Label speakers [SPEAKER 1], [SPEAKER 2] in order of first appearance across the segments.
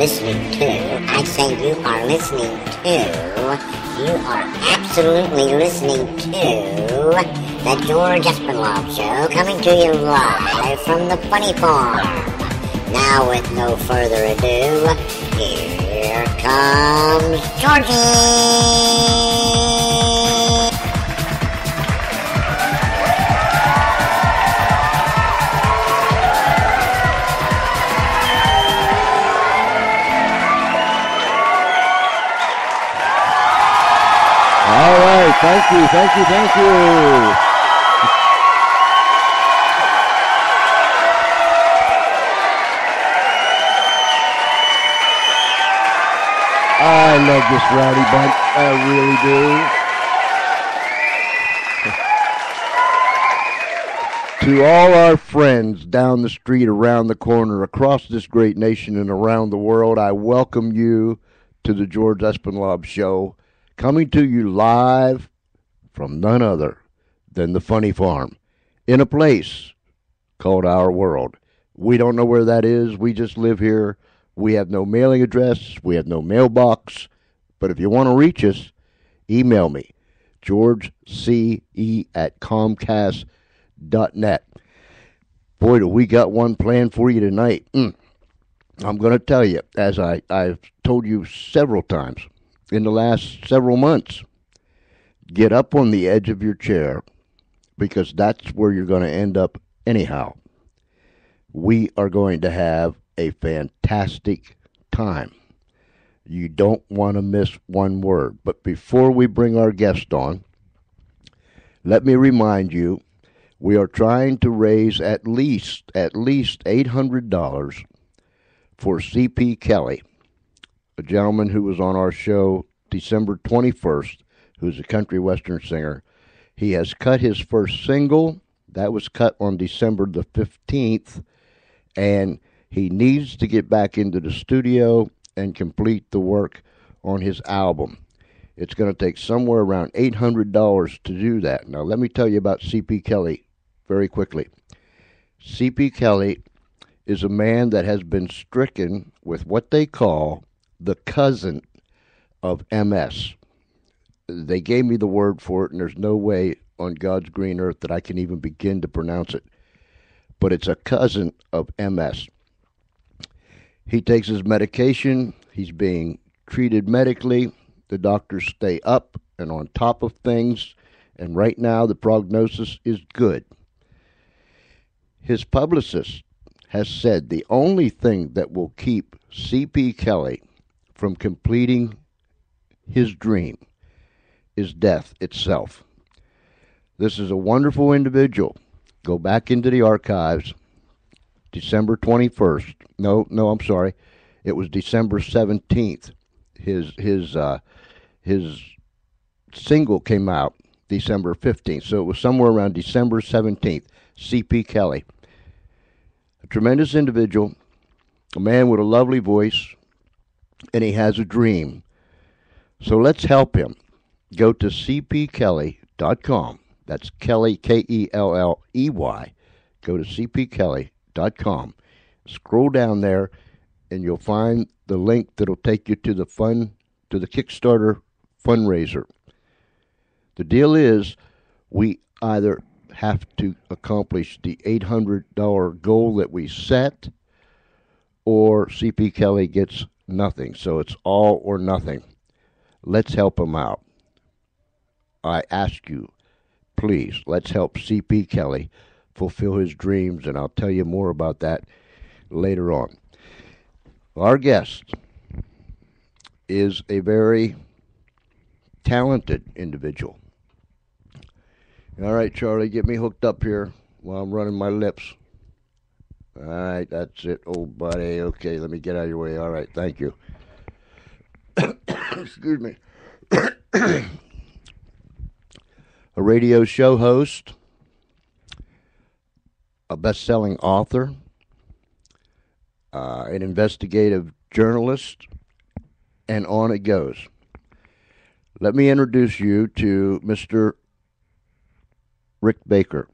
[SPEAKER 1] listening to. I say you are listening to. You are absolutely listening to the George Espinlove Show, coming to you live from the Funny Farm. Now, with no further ado, here comes Georgie.
[SPEAKER 2] All right, thank you. I love this rowdy bunch, I really do. To all our friends down the street, around the corner, across this great nation and around the world, I welcome you to the George Espinlove Show, coming to you live from none other than the Funny Farm, in a place called our world. We don't know where that is. We just live here. We have no mailing address. We have no mailbox. But if you want to reach us, email me, georgece@comcast.net. Boy, do we got one planned for you tonight. I'm going to tell you, as I've told you several times in the last several months, get up on the edge of your chair, because that's where you're going to end up anyhow. We are going to have a fantastic time. You don't want to miss one word. But before we bring our guest on, let me remind you, we are trying to raise at least $800 for C.P. Kelly, a gentleman who was on our show December 21st, who's a country western singer. He has cut his first single. That was cut on December the 15th, and he needs to get back into the studio and complete the work on his album. It's going to take somewhere around $800 to do that. Now, let me tell you about C.P. Kelly very quickly. C.P. Kelly is a man that has been stricken with what they call the cousin of MS. They gave me the word for it, and there's no way on God's green earth that I can even begin to pronounce it. But it's a cousin of MS. He takes his medication. He's being treated medically. The doctors stay up and on top of things, and right now the prognosis is good. His publicist has said the only thing that will keep C.P. Kelly from completing his dream is death itself. This is a wonderful individual. Go back into the archives. December 21st. No, I'm sorry. It was December 17th. His single came out December 15th. So it was somewhere around December 17th. C.P. Kelly. A tremendous individual, a man with a lovely voice, and he has a dream. So let's help him. Go to cpkelly.com. That's Kelly, Kelley. Go to cpkelly.com. Scroll down there, and you'll find the link that'll take you to the Kickstarter fundraiser. The deal is, we either have to accomplish the $800 goal that we set, or C.P. Kelly gets nothing. So it's all or nothing. Let's help him out. I ask you, please, let's help C.P. Kelly fulfill his dreams, and I'll tell you more about that later on. Our guest is a very talented individual. All right, Charlie, get me hooked up here while I'm running my lips. All right, that's it, old buddy. Okay, let me get out of your way. All right, thank you. Excuse me. A radio show host, a best-selling author, an investigative journalist, and on it goes. Let me introduce you to Mr. Rick Baker.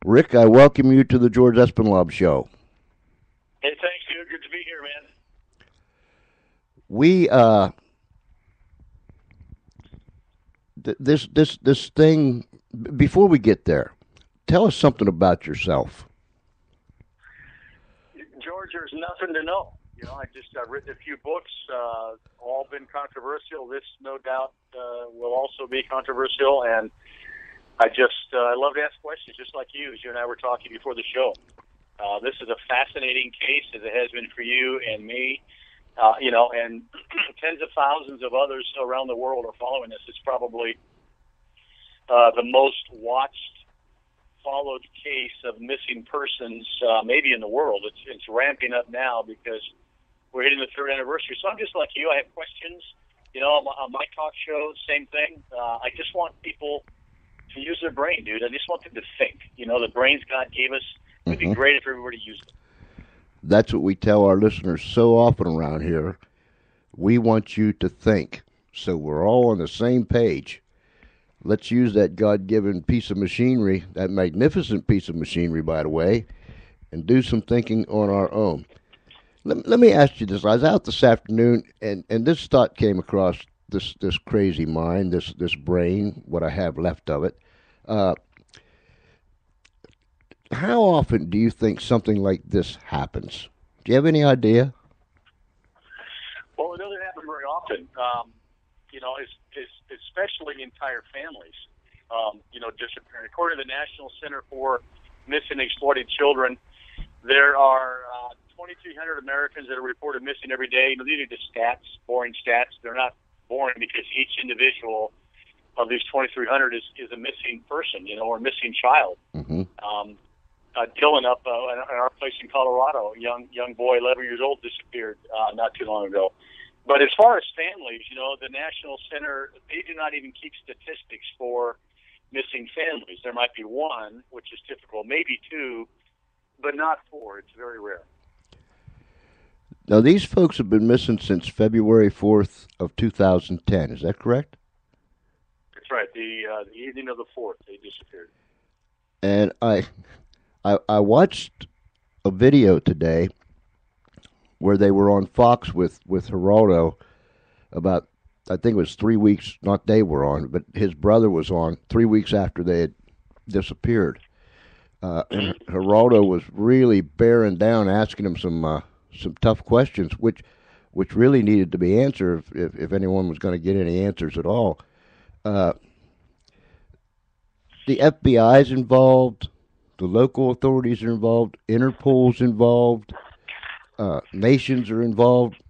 [SPEAKER 2] Rick, I welcome you to the George Espinlove Show.
[SPEAKER 3] Hey, thanks, dude. Good to be here, man.
[SPEAKER 2] We this thing. Before we get there, tell us something about yourself.
[SPEAKER 3] George, there's nothing to know. I've written a few books, all been controversial. This, no doubt, will also be controversial. And I love to ask questions, just like you, as you and I were talking before the show. This is a fascinating case, as it has been for you and me. And tens of thousands of others around the world are following this. It's probably the most watched, followed case of missing persons, maybe in the world. It's ramping up now because we're hitting the third anniversary. So I'm just like you. I have questions. On my talk show, same thing. I just want people to use their brain, dude. I just want them to think. The brains God gave us. It'd be great if everybody used them.
[SPEAKER 2] That's what we tell our listeners so often around here. We want you to think, so we're all on the same page. Let's use that God-given piece of machinery, that magnificent piece of machinery, by the way, and do some thinking on our own. Let me ask you this. I was out this afternoon, and this thought came across this crazy mind, this brain, what I have left of it. How often do you think something like this happens? Do you have any idea?
[SPEAKER 3] Well, it doesn't happen very often. Especially entire families. Disappearing. According to the National Center for Missing and Exploited Children, there are 2,300 Americans that are reported missing every day. These are just stats, boring stats. They're not boring because each individual of these 2,300 is a missing person, or a missing child.
[SPEAKER 2] Mm-hmm.
[SPEAKER 3] Dylan up in our place in Colorado, young boy, 11 years old, disappeared not too long ago. But as far as families, the National Center, they do not even keep statistics for missing families. There might be one, which is typical, maybe two, but not four. It's very rare.
[SPEAKER 2] Now, these folks have been missing since February 4th of 2010. Is that correct?
[SPEAKER 3] That's right. The evening of the 4th, they disappeared.
[SPEAKER 2] And I watched a video today where they were on Fox with Geraldo about, I think it was 3 weeks, not they were on, but his brother was on 3 weeks after they had disappeared. And Geraldo was really bearing down, asking him some tough questions, which really needed to be answered if anyone was going to get any answers at all. The FBI's involved, the local authorities are involved, Interpol's involved, nations are involved.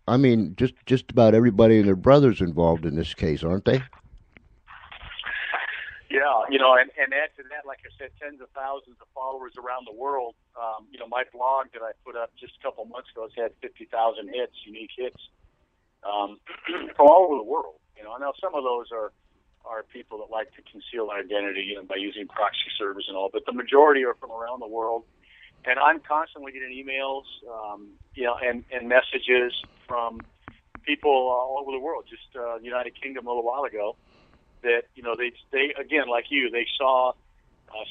[SPEAKER 2] I mean, just about everybody and their brothers involved in this case, aren't they?
[SPEAKER 3] Yeah, and add to that, like I said, tens of thousands of followers around the world. My blog that I put up just a couple months ago has had 50,000 hits, unique hits, from all over the world. Now some of those are people that like to conceal their identity, by using proxy servers and all, but the majority are from around the world. And I'm constantly getting emails, and messages from people all over the world. Just the United Kingdom a little while ago, that they again, like you, they saw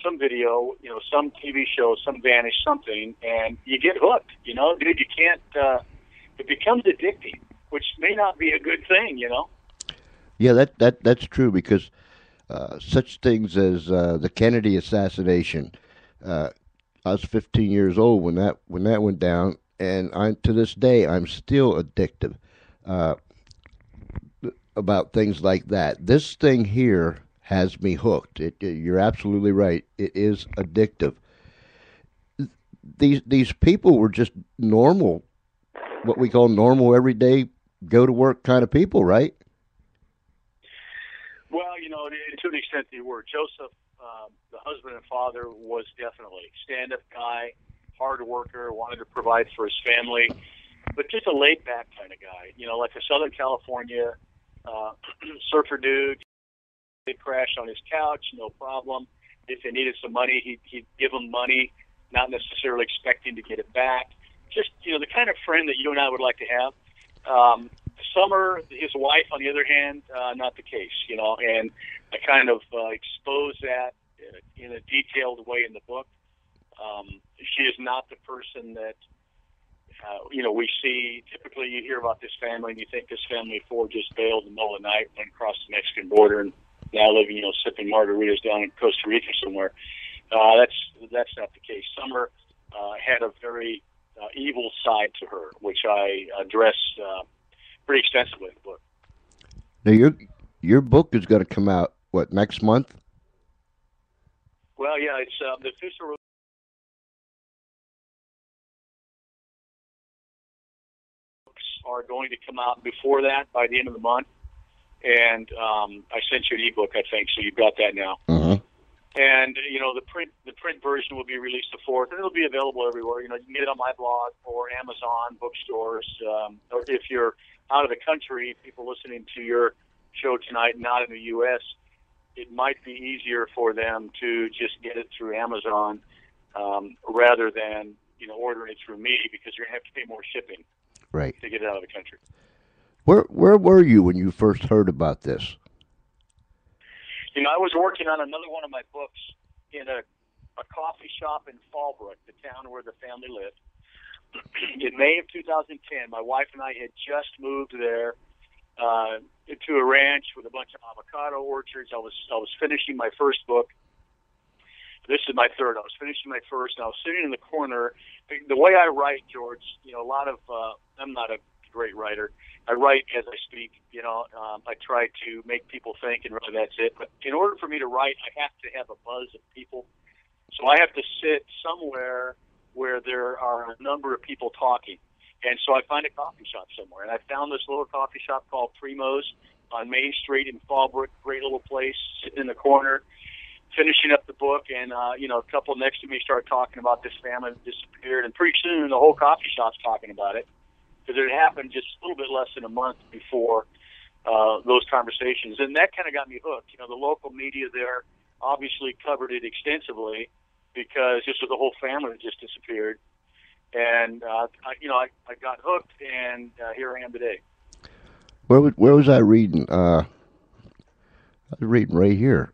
[SPEAKER 3] some video, some TV show, some vanish, something, and you get hooked. Dude, you can't. It becomes addicting, which may not be a good thing.
[SPEAKER 2] Yeah, that's true, because such things as the Kennedy assassination. I was 15 years old when that went down, and to this day I'm still addicted about things like that. This thing here has me hooked. You're absolutely right. It is addictive. These people were just normal, what we call normal, everyday, go to work kind of people, right?
[SPEAKER 3] Well, to an extent they were. Joseph, the husband and father, was definitely a stand-up guy, hard worker, wanted to provide for his family, but just a laid-back kind of guy. Like a Southern California surfer dude. They'd crash on his couch, no problem. If they needed some money, he'd give them money, not necessarily expecting to get it back. Just, the kind of friend that you and I would like to have. Summer, his wife, on the other hand, not the case, and I kind of expose that in a detailed way in the book. She is not the person that we see, typically you hear about this family and you think this family of four just bailed in the middle of the night, went across the Mexican border, and now living, sipping margaritas down in Costa Rica somewhere. That's not the case. Summer had a very evil side to her, which I address pretty extensively in the book.
[SPEAKER 2] Now, your book is going to come out, what, next month?
[SPEAKER 3] Well, yeah, it's the official books are going to come out before that, by the end of the month. And I sent you an ebook, I think, so you've got that now.
[SPEAKER 2] Mm-hmm.
[SPEAKER 3] And the print version will be released the 4th, and it'll be available everywhere. You can get it on my blog or Amazon bookstores, or if you're out of the country, people listening to your show tonight, not in the U.S., it might be easier for them to just get it through Amazon rather than ordering it through me, because you're going to have to pay more shipping to get it out of the country.
[SPEAKER 2] Where were you when you first heard about this?
[SPEAKER 3] I was working on another one of my books in a coffee shop in Fallbrook, the town where the family lived. In May of 2010, my wife and I had just moved there to a ranch with a bunch of avocado orchards. I was finishing my first book. This is my third. I was finishing my first, and I was sitting in the corner. The way I write, George, I'm not a great writer. I write as I speak. I try to make people think, and really that's it. But in order for me to write, I have to have a buzz of people. So I have to sit somewhere where there are a number of people talking. And so I find a coffee shop somewhere. And I found this little coffee shop called Primo's on Main Street in Fallbrook. Great little place, sitting in the corner, finishing up the book. And, a couple next to me started talking about this family that disappeared. And pretty soon the whole coffee shop's talking about it, because it happened just a little bit less than a month before those conversations. And that kind of got me hooked. The local media there obviously covered it extensively, because this was the whole family that just disappeared. And, I got hooked, and here I am today.
[SPEAKER 2] Where was I reading? I was reading right here.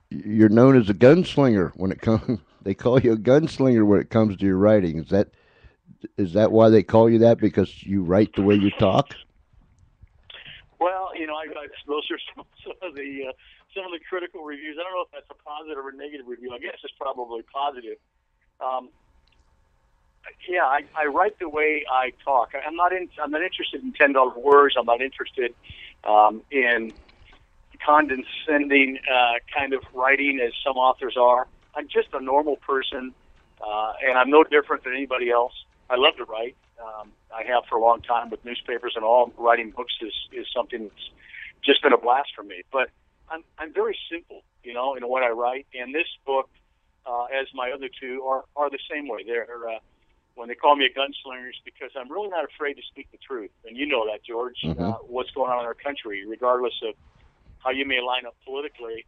[SPEAKER 2] You're known as a gunslinger when it comes. They call you a gunslinger when it comes to your writing. Is that why they call you that? Because you write the way you talk?
[SPEAKER 3] Well, those are some of the critical reviews. I don't know if that's a positive or negative review. I guess it's probably positive. I write the way I talk. I'm not interested in $10 words. I'm not interested in condescending kind of writing as some authors are. I'm just a normal person, and I'm no different than anybody else. I love to write. I have for a long time with newspapers and all. Writing books is something that's just been a blast for me. But I'm very simple, in what I write. And this book, as my other two, are the same way. They're when they call me a gunslinger, it's because I'm really not afraid to speak the truth. And you know that, George.
[SPEAKER 2] Mm-hmm.
[SPEAKER 3] What's going on in our country, regardless of how you may line up politically.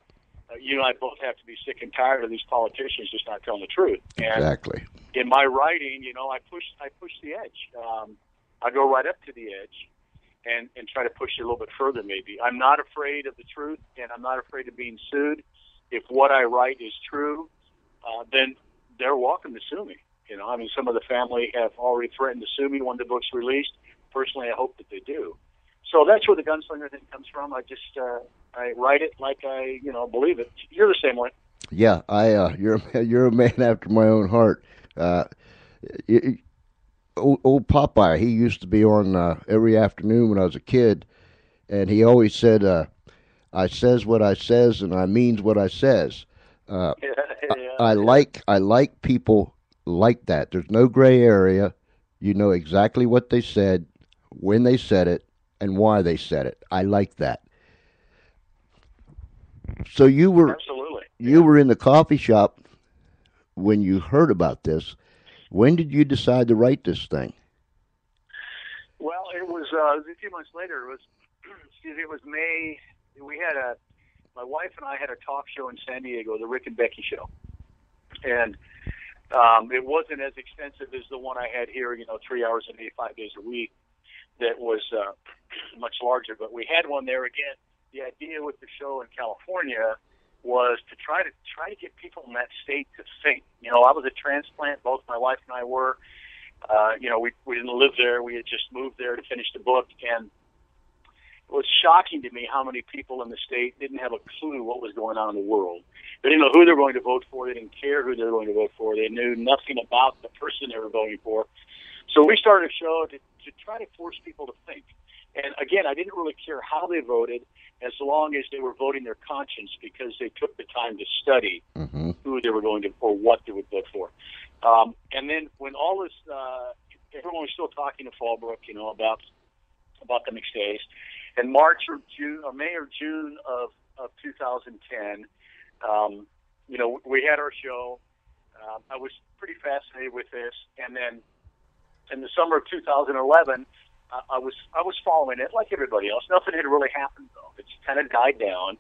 [SPEAKER 3] You and I both have to be sick and tired of these politicians just not telling the truth. And
[SPEAKER 2] exactly.
[SPEAKER 3] In my writing, I push the edge. I go right up to the edge and try to push it a little bit further, maybe. I'm not afraid of the truth, and I'm not afraid of being sued. If what I write is true, then they're welcome to sue me. Some of the family have already threatened to sue me when the book's released. Personally, I hope that they do. So that's where the gunslinger thing comes from. I just I write it like I believe it. You're the same way.
[SPEAKER 2] Yeah, you're a man after my own heart. Old Popeye, he used to be on every afternoon when I was a kid, and he always said, "I says what I says, and I means what I says." I like people like that. There's no gray area. You know exactly what they said, when they said it, and why they said it. I like that. So you were in the coffee shop when you heard about this. When did you decide to write this thing?
[SPEAKER 3] Well, it was a few months later. It was May. My wife and I had a talk show in San Diego, the Rick and Becky Show, and it wasn't as extensive as the one I had here. 3 hours a day, 5 days a week. That was much larger, but we had one there again. The idea with the show in California was to try to get people in that state to think. I was a transplant, both my wife and I were, We didn't live there. We had just moved there to finish the book, and it was shocking to me how many people in the state didn't have a clue what was going on in the world. They didn't know who they were going to vote for. They didn't care who they were going to vote for. They knew nothing about the person they were voting for. So we started a show to try to force people to think. And again, I didn't really care how they voted as long as they were voting their conscience, because they took the time to study who they were going to, or what they would vote for. And then when all this, everyone was still talking to Fallbrook, about the McStays. In March or June, or May or June of 2010, we had our show. I was pretty fascinated with this, and then in the summer of 2011, I was following it like everybody else. Nothing had really happened though. It's kind of died down,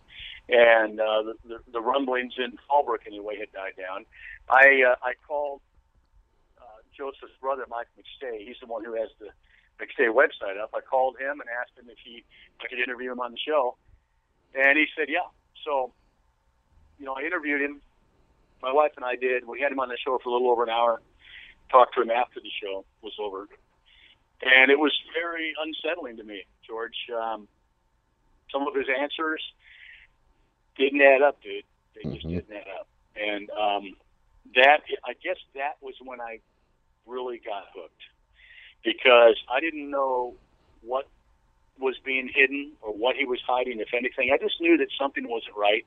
[SPEAKER 3] and the rumblings in Fallbrook anyway had died down. I called Joseph's brother, Mike McStay. He's the one who has the McStay website up. I called him and asked him if I could interview him on the show, and he said yeah. So, I interviewed him. My wife and I did. We had him on the show for a little over an hour. Talked to him after the show was over, and it was very unsettling to me, George. Some of his answers didn't add up, dude. They just didn't add up, and I guess that was when I really got hooked, because I didn't know what was being hidden or what he was hiding, if anything. I just knew that something wasn't right.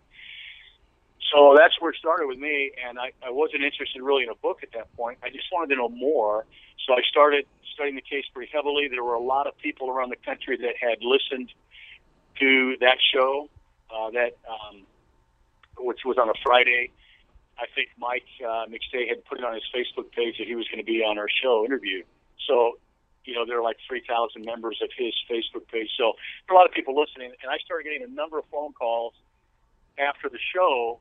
[SPEAKER 3] So that's where it started with me, and I wasn't interested really in a book at that point. I just wanted to know more, so I started studying the case pretty heavily. There were a lot of people around the country that had listened to that show, which was on a Friday. I think Mike McStay had put it on his Facebook page that he was going to be on our show interview. So, there are like 3,000 members of his Facebook page. So there were a lot of people listening, and I started getting a number of phone calls after the show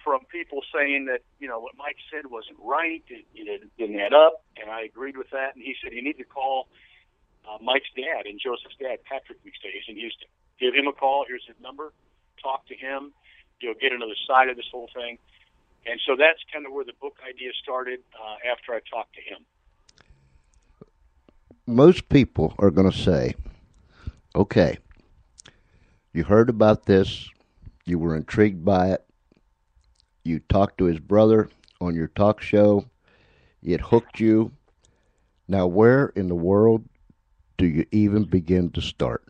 [SPEAKER 3] from people saying that, what Mike said wasn't right, it didn't add up, and I agreed with that. And he said, you need to call Mike's dad and Joseph's dad, Patrick McStay. He's in Houston. Give him a call. Here's his number. Talk to him. Get another side of this whole thing. And so that's kind of where the book idea started after I talked to him.
[SPEAKER 2] Most people are going to say, okay, you heard about this, you were intrigued by it, you talked to his brother on your talk show, it hooked you. Now, where in the world do you even begin to start?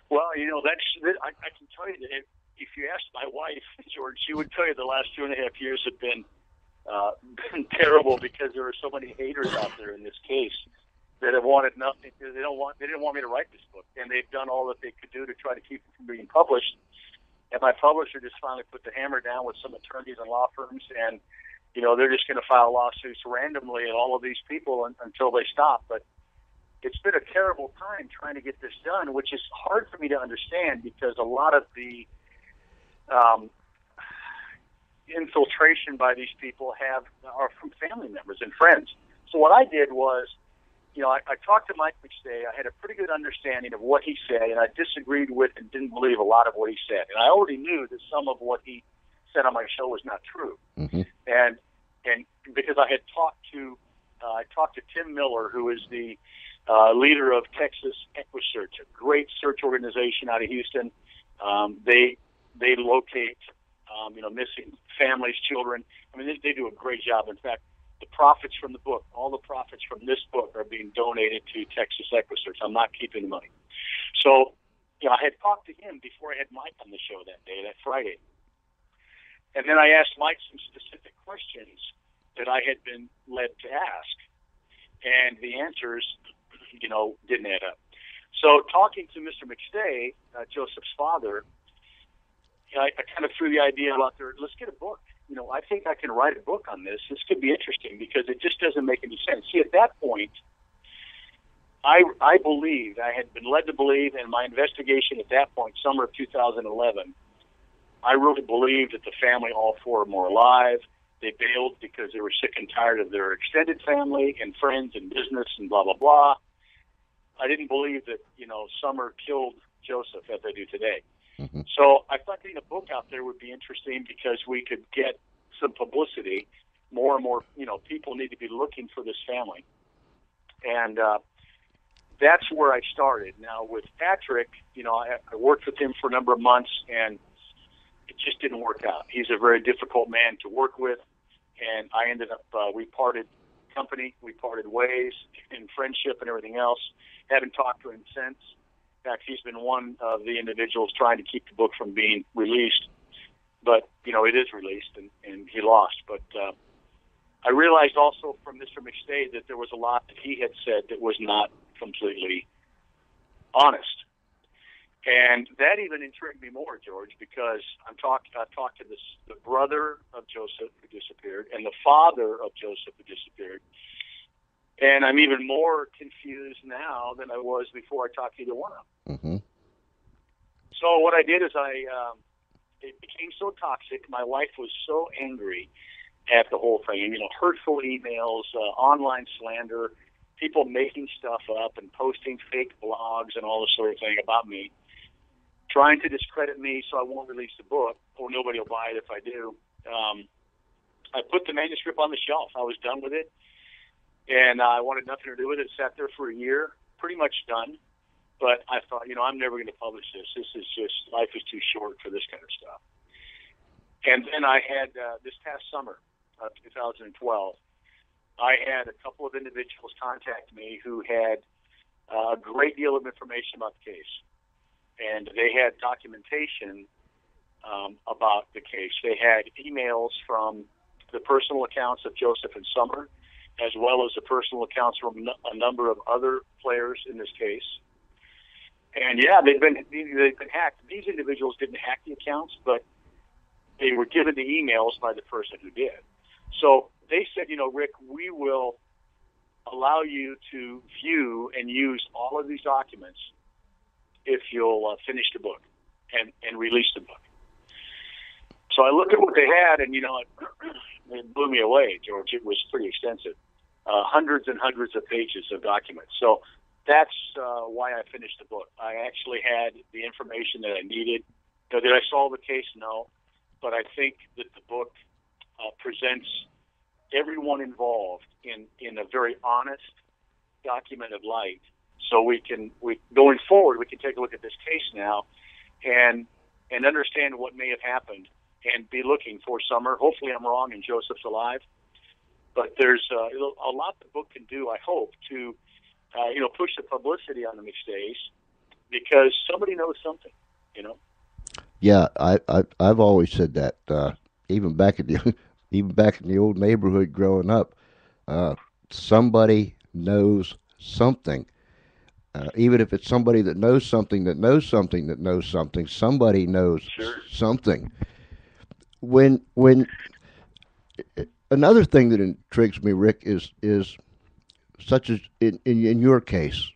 [SPEAKER 3] Well, I can tell you that if you ask my wife, George, she would tell you the last 2.5 years have been terrible, because there are so many haters out there in this case that have wanted nothing. They didn't want me to write this book, and they've done all that they could do to try to keep it from being published. And my publisher just finally put the hammer down with some attorneys and law firms, and they're just going to file lawsuits randomly at all of these people until they stop. But it's been a terrible time trying to get this done, which is hard for me to understand, because a lot of the infiltration by these people are from family members and friends. So what I did was, I talked to Mike McStay. I had a pretty good understanding of what he said, and I disagreed with and didn't believe a lot of what he said. And I already knew that some of what he said on my show was not true. Mm-hmm. And because I had talked to Tim Miller, who is the leader of Texas EquiSearch, a great search organization out of Houston. They locate missing families, children. I mean, they do a great job. In fact, the profits from the book, all the profits from this book are being donated to Texas EquiSearch. I'm not keeping the money. So, I had talked to him before I had Mike on the show that day, that Friday. And then I asked Mike some specific questions that I had been led to ask. And the answers, didn't add up. So talking to Mr. McStay, Joseph's father, I kind of threw the idea out there, let's get a book. I think I can write a book on this. This could be interesting, because it just doesn't make any sense. See, at that point, I believed, I had been led to believe, in my investigation at that point, summer of 2011, I really believed that the family, all four of them, were alive. They bailed because they were sick and tired of their extended family and friends and business and blah, blah, blah. I didn't believe that, Summer killed Joseph as they do today. Mm-hmm. So I thought getting a book out there would be interesting, because we could get some publicity more and more, people need to be looking for this family. And that's where I started. Now, with Patrick, I worked with him for a number of months, and it just didn't work out. He's a very difficult man to work with, and I ended up, we parted company, we parted ways in friendship and everything else. Haven't talked to him since. In fact, he's been one of the individuals trying to keep the book from being released. But, it is released, and he lost. But I realized also from Mr. McStay that there was a lot that he had said that was not completely honest. And that even intrigued me more, George, because I talked to the brother of Joseph who disappeared and the father of Joseph who disappeared. And I'm even more confused now than I was before I talked to either one of them.
[SPEAKER 2] Mm-hmm.
[SPEAKER 3] So what I did is it became so toxic. My wife was so angry at the whole thing. Hurtful emails, online slander, people making stuff up and posting fake blogs and all this sort of thing about me, trying to discredit me so I won't release the book, or nobody will buy it if I do. I put the manuscript on the shelf. I was done with it, and I wanted nothing to do with it. It sat there for a year, pretty much done. But I thought, I'm never going to publish this. This is just, life is too short for this kind of stuff. And then I had, this past summer of 2012, I had a couple of individuals contact me who had a great deal of information about the case. And they had documentation about the case. They had emails from the personal accounts of Joseph and Summer, as well as the personal accounts from a number of other players in this case. And yeah, they've been hacked. These individuals didn't hack the accounts, but they were given the emails by the person who did. So they said, Rick, we will allow you to view and use all of these documents if you'll finish the book and release the book. So I looked at what they had, and it blew me away, George. It was pretty extensive, hundreds and hundreds of pages of documents. So that's why I finished the book. I actually had the information that I needed. Did I solve the case? No. But I think that the book presents everyone involved in a very honest, documented light. So going forward, we can take a look at this case now and understand what may have happened and be looking for Summer. Hopefully I'm wrong and Joseph's alive. But there's a lot the book can do, I hope, to push the publicity on the McStays, because somebody knows something,
[SPEAKER 2] Yeah, I've always said that. Even back in the old neighborhood growing up, somebody knows something. Even if it's somebody that knows something that knows something that knows something, somebody knows something. When another thing that intrigues me, Rick, is such as in your case,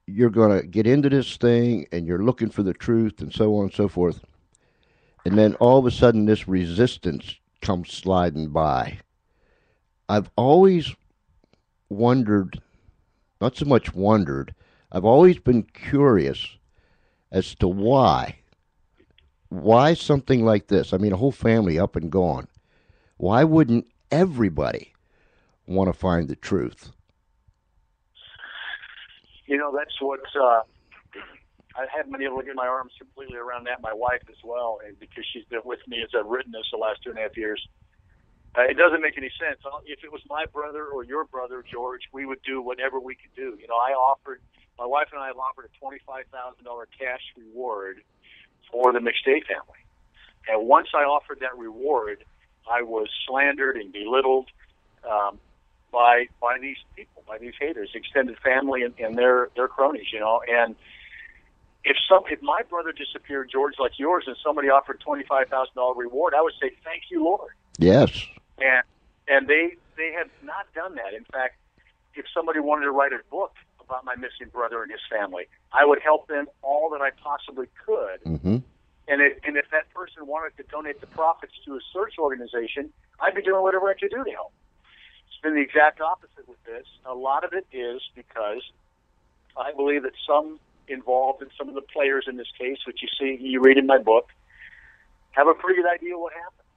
[SPEAKER 2] you're going to get into this thing and you're looking for the truth and so on and so forth. And then all of a sudden this resistance comes sliding by. I've always wondered, not so much wondered, I've always been curious as to why something like this. I mean, a whole family up and gone. Why wouldn't everybody want to find the truth?
[SPEAKER 3] That's what I haven't been able to get my arms completely around that. My wife as well, and because she's been with me as I've written this the last 2.5 years. It doesn't make any sense. If it was my brother or your brother, George, we would do whatever we could do. My wife and I have offered a $25,000 cash reward for the McStay family. And once I offered that reward, I was slandered and belittled by these people, by these haters, extended family and their cronies, And if my brother disappeared, George, like yours, and somebody offered $25,000 reward, I would say, thank you, Lord.
[SPEAKER 2] Yes.
[SPEAKER 3] And they have not done that. In fact, if somebody wanted to write a book about my missing brother and his family, I would help them all that I possibly could.
[SPEAKER 2] Mm-hmm.
[SPEAKER 3] And if that person wanted to donate the profits to a search organization, I'd be doing whatever I could do to help. It's been the exact opposite with this. A lot of it is because I believe that some involved in some of the players in this case, which you read in my book, have a pretty good idea what happened.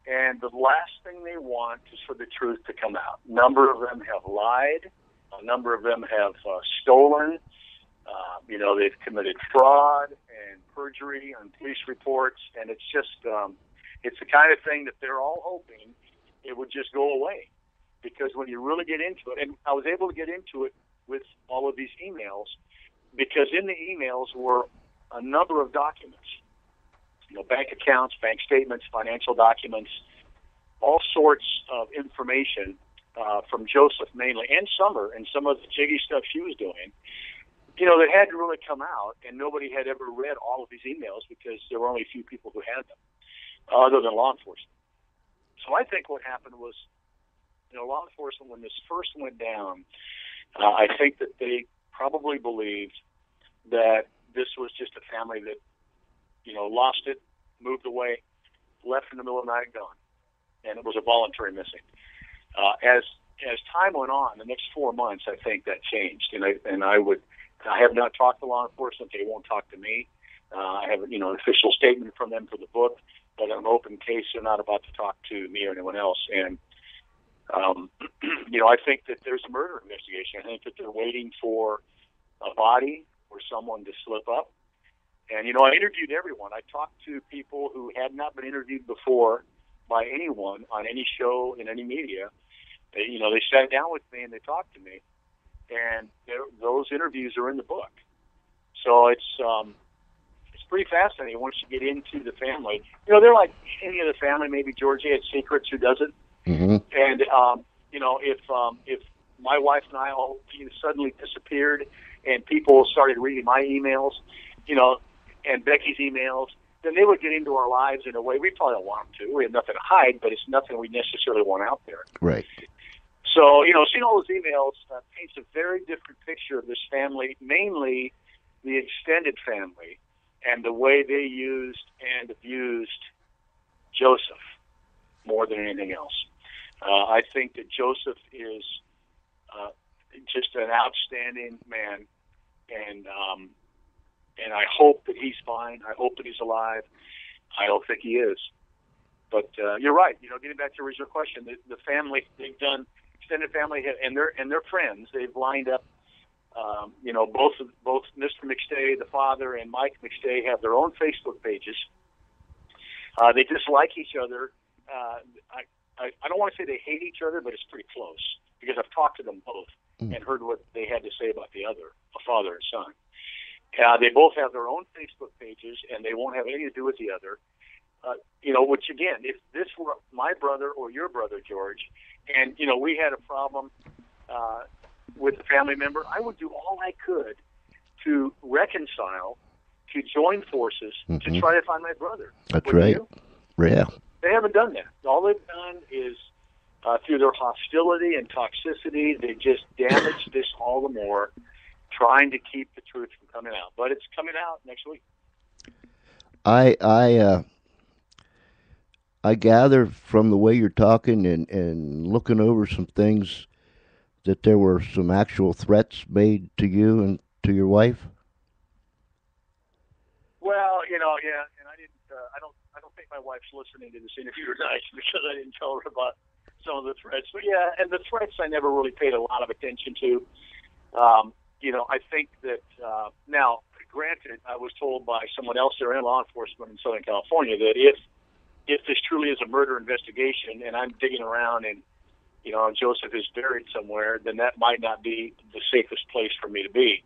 [SPEAKER 3] And the last thing they want is for the truth to come out. A number of them have lied. A number of them have stolen. They've committed fraud and perjury on police reports. And it's just, it's the kind of thing that they're all hoping it would just go away. Because when you really get into it, and I was able to get into it with all of these emails, because in the emails were a number of documents. Bank accounts, bank statements, financial documents, all sorts of information from Joseph mainly, and Summer, and some of the jiggy stuff she was doing, that hadn't really come out, and nobody had ever read all of these emails because there were only a few people who had them, other than law enforcement. So I think what happened was, law enforcement, when this first went down, I think that they probably believed that this was just a family that, lost it, moved away, left in the middle of the night and gone. And it was a voluntary missing. As time went on, the next 4 months, I think that changed. I have not talked to law enforcement. They won't talk to me. I have, an official statement from them for the book, but an open case. They're not about to talk to me or anyone else. And, I think that there's a murder investigation. I think that they're waiting for a body or someone to slip up. And, I interviewed everyone. I talked to people who had not been interviewed before by anyone on any show in any media. They sat down with me and they talked to me. And those interviews are in the book. So it's pretty fascinating once you get into the family. They're like any other family. Maybe Georgie had secrets, who doesn't?
[SPEAKER 2] Mm-hmm.
[SPEAKER 3] And, if my wife and I all suddenly disappeared and people started reading my emails, and Becky's emails, then they would get into our lives in a way we probably don't want them to. We have nothing to hide, but it's nothing we necessarily want out there.
[SPEAKER 2] Right.
[SPEAKER 3] So, seeing all those emails paints a very different picture of this family, mainly the extended family, and the way they used and abused Joseph more than anything else. I think that Joseph is just an outstanding man, and I hope that he's fine. I hope that he's alive. I don't think he is. But you're right. Getting back to your original question, the family, they've done, extended family and their friends, they've lined up. Both Mr. McStay, the father, and Mike McStay have their own Facebook pages. They dislike each other. I don't want to say they hate each other, but it's pretty close because I've talked to them both and heard what they had to say about the other, a father and son. They both have their own Facebook pages, and they won't have anything to do with the other. Which again, if this were my brother or your brother, George, and, we had a problem with a family member, I would do all I could to reconcile, to join forces, to try to find my brother.
[SPEAKER 2] That's right. Yeah.
[SPEAKER 3] They haven't done that. All they've done is, through their hostility and toxicity, they just damaged this all the more, trying to keep the truth from coming out. But it's coming out next week.
[SPEAKER 2] I gather from the way you're talking and looking over some things that there were some actual threats made to you and to your wife.
[SPEAKER 3] Well, yeah, and I don't think my wife's listening to this interview tonight because I didn't tell her about some of the threats. But yeah, and the threats I never really paid a lot of attention to. I think that now, granted, I was told by someone else there in law enforcement in Southern California that if this truly is a murder investigation and I'm digging around and, Joseph is buried somewhere, then that might not be the safest place for me to be.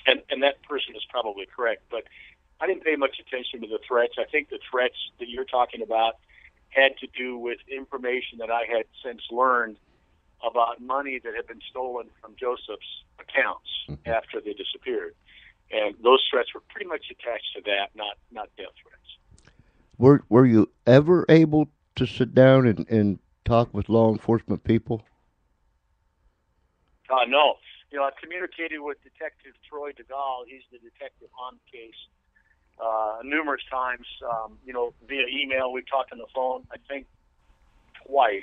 [SPEAKER 3] And that person is probably correct. But I didn't pay much attention to the threats. I think the threats that you're talking about had to do with information that I had since learned about money that had been stolen from Joseph's accounts after they disappeared. And those threats were pretty much attached to that, not death threats.
[SPEAKER 2] Were you ever able to sit down and talk with law enforcement people?
[SPEAKER 3] No. I've communicated with Detective Troy DeGaulle. He's the detective on the case numerous times, via email. We've talked on the phone, I think, twice.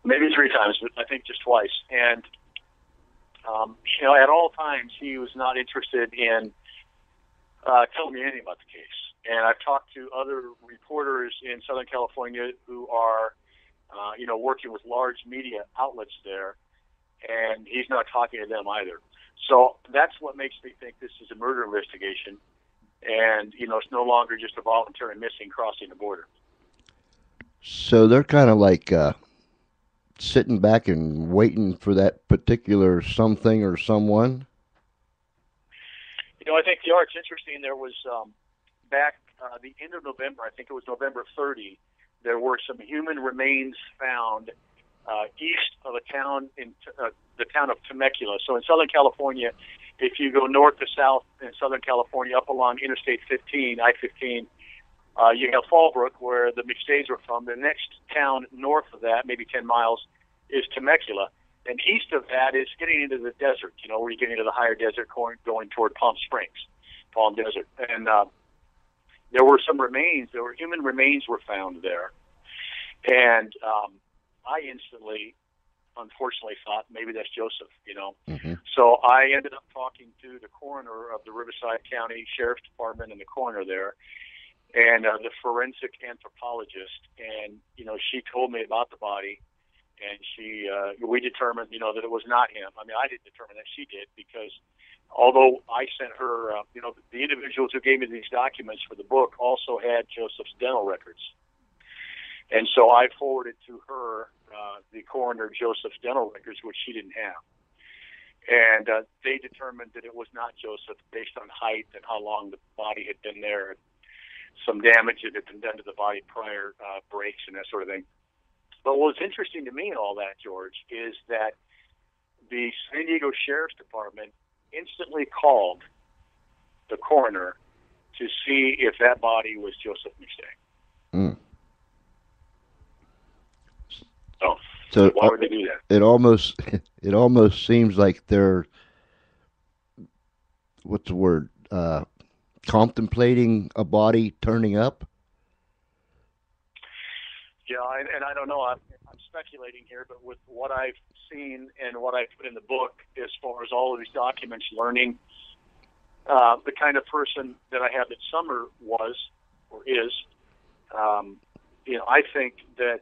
[SPEAKER 3] Maybe 3 times, but I think just twice. And, at all times, he was not interested in telling me anything about the case. And I've talked to other reporters in Southern California who are, working with large media outlets there, and he's not talking to them either. So that's what makes me think this is a murder investigation, and, it's no longer just a voluntary missing crossing the border.
[SPEAKER 2] So they're kind of like sitting back and waiting for that particular something or someone?
[SPEAKER 3] I think the art's interesting. There was, back the end of November, I think it was November 30, there were some human remains found east of a town the town of Temecula. So in Southern California, if you go north to south in Southern California, up along Interstate 15, I-15, you have Fallbrook, where the McStays were from. The next town north of that, maybe 10 miles, is Temecula. And east of that is getting into the desert, where you get into the higher desert going toward Palm Springs, Palm Desert. And there were some remains. There were human remains were found there. And I instantly, unfortunately, thought maybe that's Joseph,
[SPEAKER 2] Mm-hmm.
[SPEAKER 3] So I ended up talking to the coroner of the Riverside County Sheriff's Department and the coroner there, and the forensic anthropologist. And, she told me about the body, and we determined, that it was not him. I mean, I didn't determine that, she did, because although I sent her, the individuals who gave me these documents for the book also had Joseph's dental records. And so I forwarded to her the coroner Joseph's dental records, which she didn't have. And they determined that it was not Joseph based on height and how long the body had been there, and some damage that had been done to the body prior, breaks and that sort of thing. But what was interesting to me in all that, George, is that the San Diego Sheriff's Department instantly called the coroner to see if that body was Joseph McStay.
[SPEAKER 2] Mm.
[SPEAKER 3] So why would they do that?
[SPEAKER 2] It almost seems like they're, what's the word, contemplating a body turning up.
[SPEAKER 3] Yeah, and I don't know. I'm speculating here, but with what I've seen and what I put in the book, as far as all of these documents, learning the kind of person that I have that Summer was or is, I think that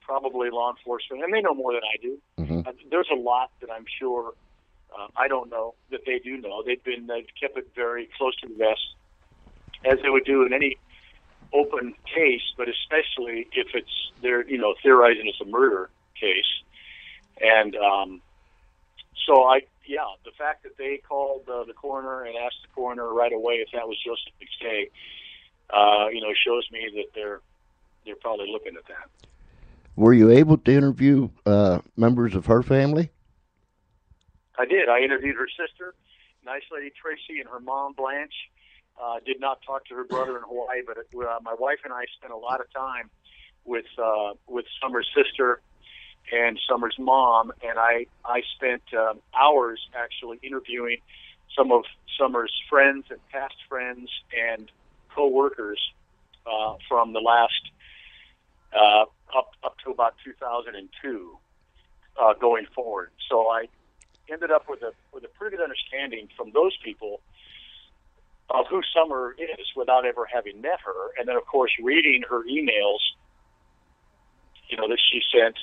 [SPEAKER 3] probably law enforcement, and they know more than I do.
[SPEAKER 2] Mm-hmm.
[SPEAKER 3] There's a lot that I'm sure I don't know that they do know. They've kept it very close to the vest, as they would do in any open case, but especially if they're theorizing it's a murder case. And the fact that they called the coroner and asked the coroner right away if that was Joseph McStay, shows me that they're probably looking at that.
[SPEAKER 2] Were you able to interview members of her family?
[SPEAKER 3] I did. I interviewed her sister, nice lady Tracy, and her mom Blanche. Did not talk to her brother in Hawaii, but my wife and I spent a lot of time with Summer's sister and Summer's mom, and I spent hours actually interviewing some of Summer's friends and past friends and co-workers from the last up to about 2002 going forward. So I ended up with a pretty good understanding from those people of who Summer is without ever having met her. And then, of course, reading her emails, that she sent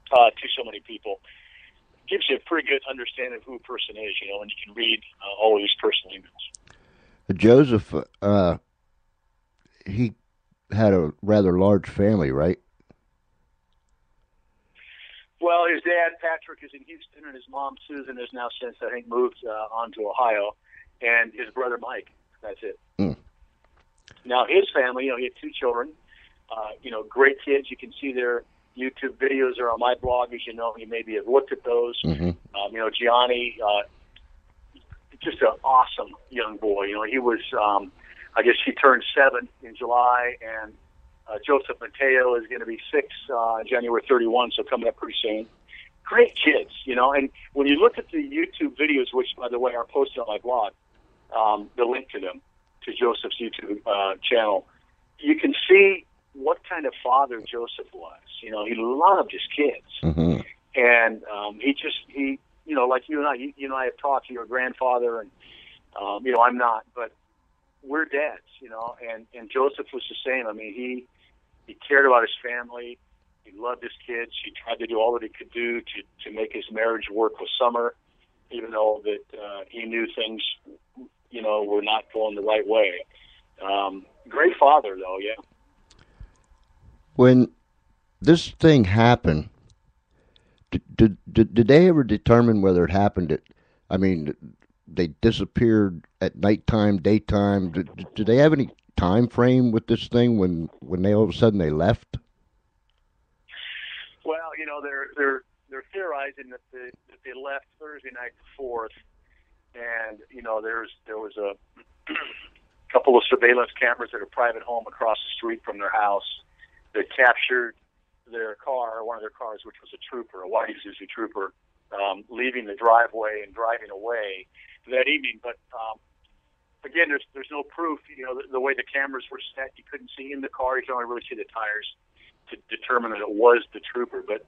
[SPEAKER 3] to so many people gives you a pretty good understanding of who a person is, and you can read all of these personal emails.
[SPEAKER 2] Joseph, he had a rather large family, right?
[SPEAKER 3] Well, his dad, Patrick, is in Houston, and his mom, Susan, has now since, I think, moved on to Ohio. And his brother Mike. That's it.
[SPEAKER 2] Mm.
[SPEAKER 3] Now his family, he had 2 children. Great kids. You can see their YouTube videos are on my blog, as you know. You maybe have looked at those.
[SPEAKER 2] Mm-hmm.
[SPEAKER 3] Gianni, just an awesome young boy. He was, I guess he turned 7 in July, and Joseph Mateo is going to be 6 January 31, so coming up pretty soon. Great kids, and when you look at the YouTube videos, which, by the way, are posted on my blog, the link to them, to Joseph's YouTube channel, you can see what kind of father Joseph was. He loved his kids.
[SPEAKER 2] Mm-hmm.
[SPEAKER 3] And he like you and I have talked to your grandfather, and, I'm not, but we're dads, and Joseph was the same. I mean, he cared about his family. He loved his kids. He tried to do all that he could do to make his marriage work with Summer, even though that he knew things, were not going the right way. Great father, though, yeah.
[SPEAKER 2] When this thing happened, did they ever determine whether it happened they disappeared at nighttime, daytime? Did they have any time frame with this thing when they all of a sudden they left?
[SPEAKER 3] Well, they're theorizing that they left Thursday night the 4th, and there was a couple of surveillance cameras at a private home across the street from their house that captured their car, one of their cars, which was a trooper, a white Isuzu trooper, leaving the driveway and driving away that evening. But again, there's no proof. The way the cameras were set, you couldn't see in the car. You could only really see the tires to determine that it was the trooper. But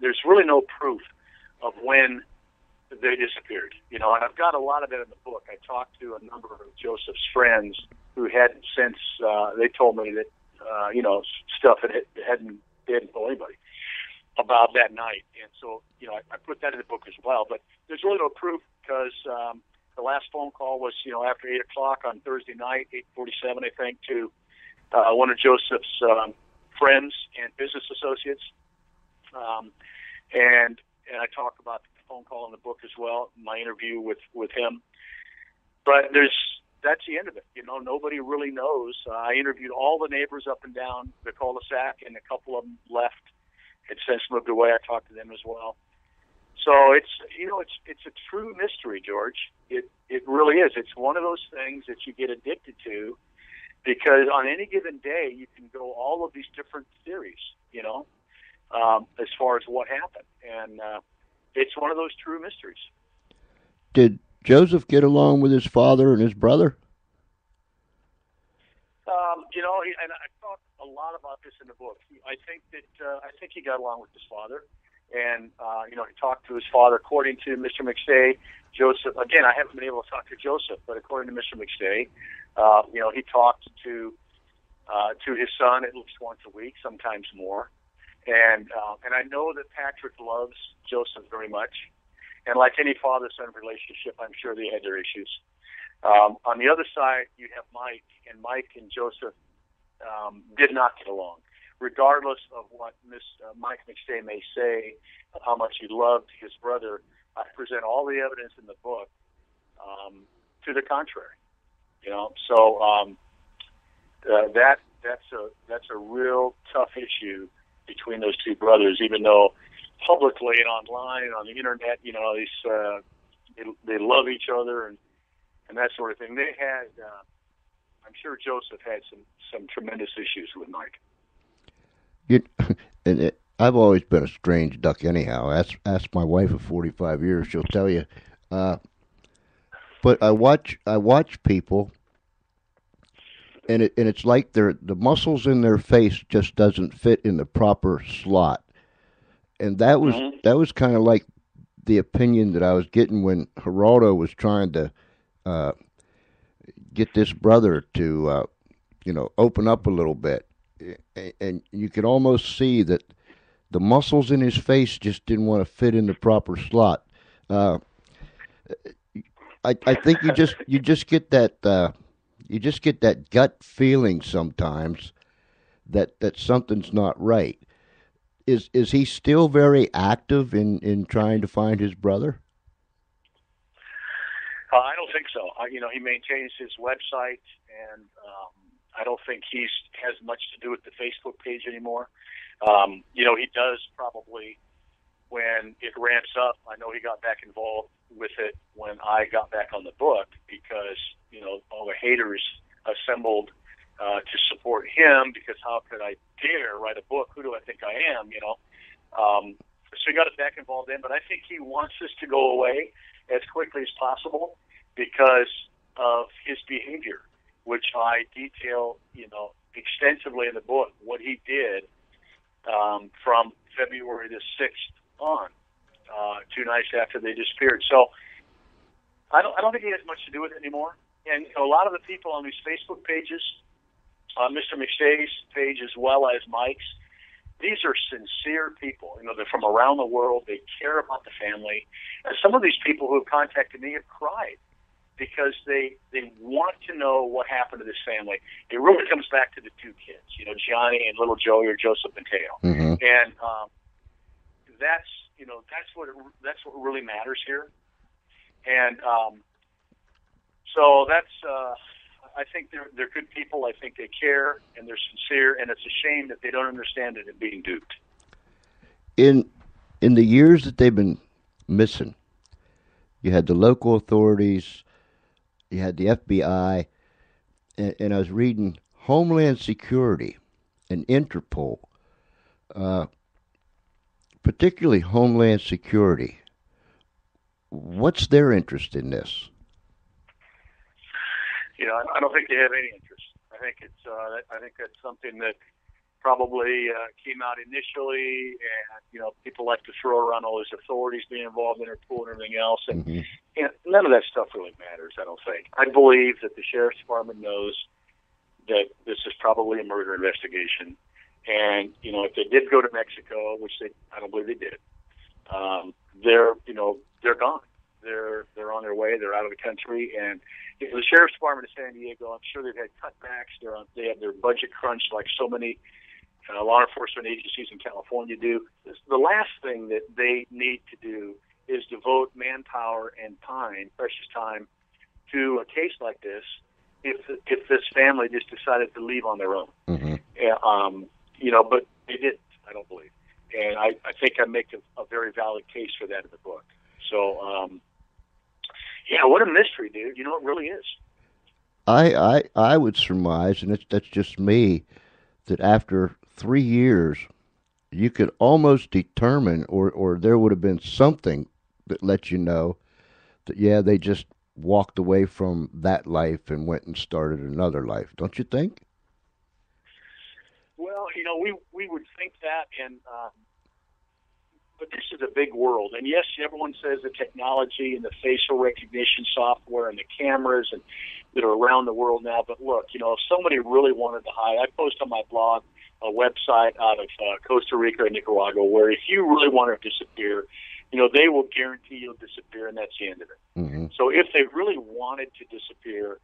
[SPEAKER 3] there's really no proof of when they disappeared. And I've got a lot of it in the book. I talked to a number of Joseph's friends who hadn't since they told me that stuff they hadn't told anybody about that night. And so, I put that in the book as well. But there's really no proof because the last phone call was, after 8 o'clock on Thursday night, 8:47, I think, to one of Joseph's friends and business associates. And I talk about the phone call in the book as well, my interview with him. But that's the end of it. Nobody really knows. I interviewed all the neighbors up and down the cul-de-sac, and a couple of them left. Had since moved away. I talked to them as well. So it's a true mystery, George. It really is. It's one of those things that you get addicted to because on any given day you can go all of these different theories, as far as what happened, and it's one of those true mysteries.
[SPEAKER 2] Did Joseph get along with his father and his brother?
[SPEAKER 3] And I talk a lot about this in the book. I think he got along with his father, and he talked to his father. According to Mr. McStay, Joseph. Again, I haven't been able to talk to Joseph, but according to Mr. McStay, he talked to his son at least once a week, sometimes more. And I know that Patrick loves Joseph very much, and like any father-son relationship, I'm sure they had their issues. On the other side, you have Mike, and Mike and Joseph did not get along. Regardless of what Mike McStay may say, of how much he loved his brother, I present all the evidence in the book to the contrary. So that's a real tough issue between those two brothers. Even though publicly and online and on the internet, they love each other and that sort of thing. They had, I'm sure Joseph had some tremendous issues with Mike.
[SPEAKER 2] I've always been a strange duck anyhow. Ask my wife of 45 years, she'll tell you. But I watch people, and it's like the muscles in their face just doesn't fit in the proper slot. And that was kind of like the opinion that I was getting when Geraldo was trying to get this brother to open up a little bit, and you could almost see that the muscles in his face just didn't want to fit in the proper slot. I think you just get that gut feeling sometimes that something's not right. Is he still very active in trying to find his brother?
[SPEAKER 3] I don't think so. He maintains his website, and I don't think he has much to do with the Facebook page anymore. He does probably when it ramps up. I know he got back involved with it when I got back on the book because, all the haters assembled to support him because how could I dare write a book? Who do I think I am, So he got us back involved in, but I think he wants this to go away as quickly as possible because of his behavior, which I detail, extensively in the book, what he did from February the 6th on, 2 nights after they disappeared. So I don't think he has much to do with it anymore. And a lot of the people on these Facebook pages, Mr. McStay's page as well as Mike's, these are sincere people. They're from around the world. They care about the family. And some of these people who have contacted me have cried because they want to know what happened to this family. It really comes back to the two kids, Johnny and little Joey, or Joseph Mateo.
[SPEAKER 2] Mm-hmm.
[SPEAKER 3] And that's what really matters here. And so that's I think they're good people. I think they care and they're sincere, and it's a shame that they don't understand it and being duped.
[SPEAKER 2] In the years that they've been missing, you had the local authorities, you had the FBI, and I was reading Homeland Security and Interpol, particularly Homeland Security. What's their interest in this?
[SPEAKER 3] I don't think they have any interest. I think that's something that probably came out initially, and people like to throw around all these authorities being involved in Interpol and everything else, and none of that stuff really matters. I don't think. I believe that the sheriff's department knows that this is probably a murder investigation, and if they did go to Mexico, which I don't believe they did, they're gone. They're on their way. They're out of the country, and the sheriff's department of San Diego, I'm sure they've had cutbacks. They have their budget crunched like so many law enforcement agencies in California do. The last thing that they need to do is devote manpower and time, precious time, to a case like this. If this family just decided to leave on their own, but they didn't. I don't believe, and I think I make a very valid case for that in the book. So. What a mystery, dude. It really is.
[SPEAKER 2] I would surmise, and that's just me, that after 3 years, you could almost determine, or there would have been something that let you know that, they just walked away from that life and went and started another life. Don't you think?
[SPEAKER 3] Well, we would think that, and but this is a big world. And yes, everyone says the technology and the facial recognition software and the cameras that are around the world now. But look, if somebody really wanted to hide, I post on my blog a website out of Costa Rica and Nicaragua where if you really want to disappear, they will guarantee you'll disappear, and that's the end of it.
[SPEAKER 2] Mm-hmm.
[SPEAKER 3] So if they really wanted to disappear,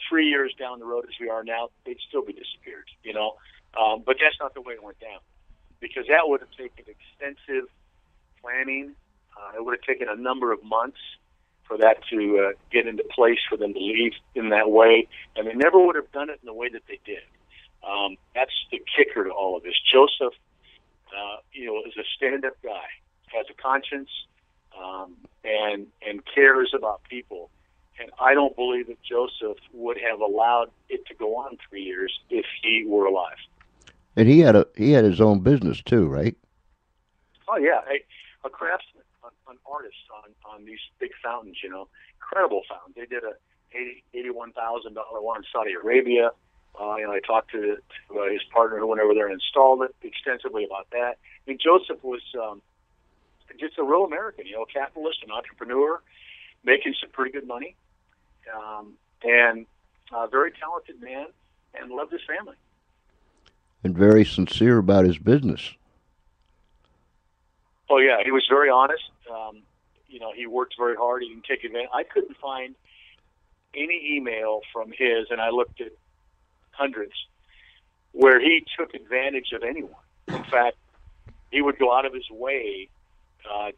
[SPEAKER 3] 3 years down the road as we are now, they'd still be disappeared, But that's not the way it went down, because that would have taken extensive planning. It would have taken a number of months for that to get into place for them to leave in that way, and they never would have done it in the way that they did. That's the kicker to all of this. Joseph, is a stand-up guy, has a conscience, and cares about people. And I don't believe that Joseph would have allowed it to go on 3 years if he were alive. And
[SPEAKER 2] he had his own business too, right?
[SPEAKER 3] Oh yeah, a craftsman, an artist on these big fountains. Incredible fountains. They did a $81,000 one in Saudi Arabia. I talked to his partner who went over there and installed it extensively about that. I mean, Joseph was just a real American, a capitalist, an entrepreneur, making some pretty good money, and a very talented man, and loved his family.
[SPEAKER 2] And very sincere about his business.
[SPEAKER 3] Oh yeah, he was very honest. He worked very hard. He didn't take advantage. I couldn't find any email from his, and I looked at hundreds, where he took advantage of anyone. In fact, he would go out of his way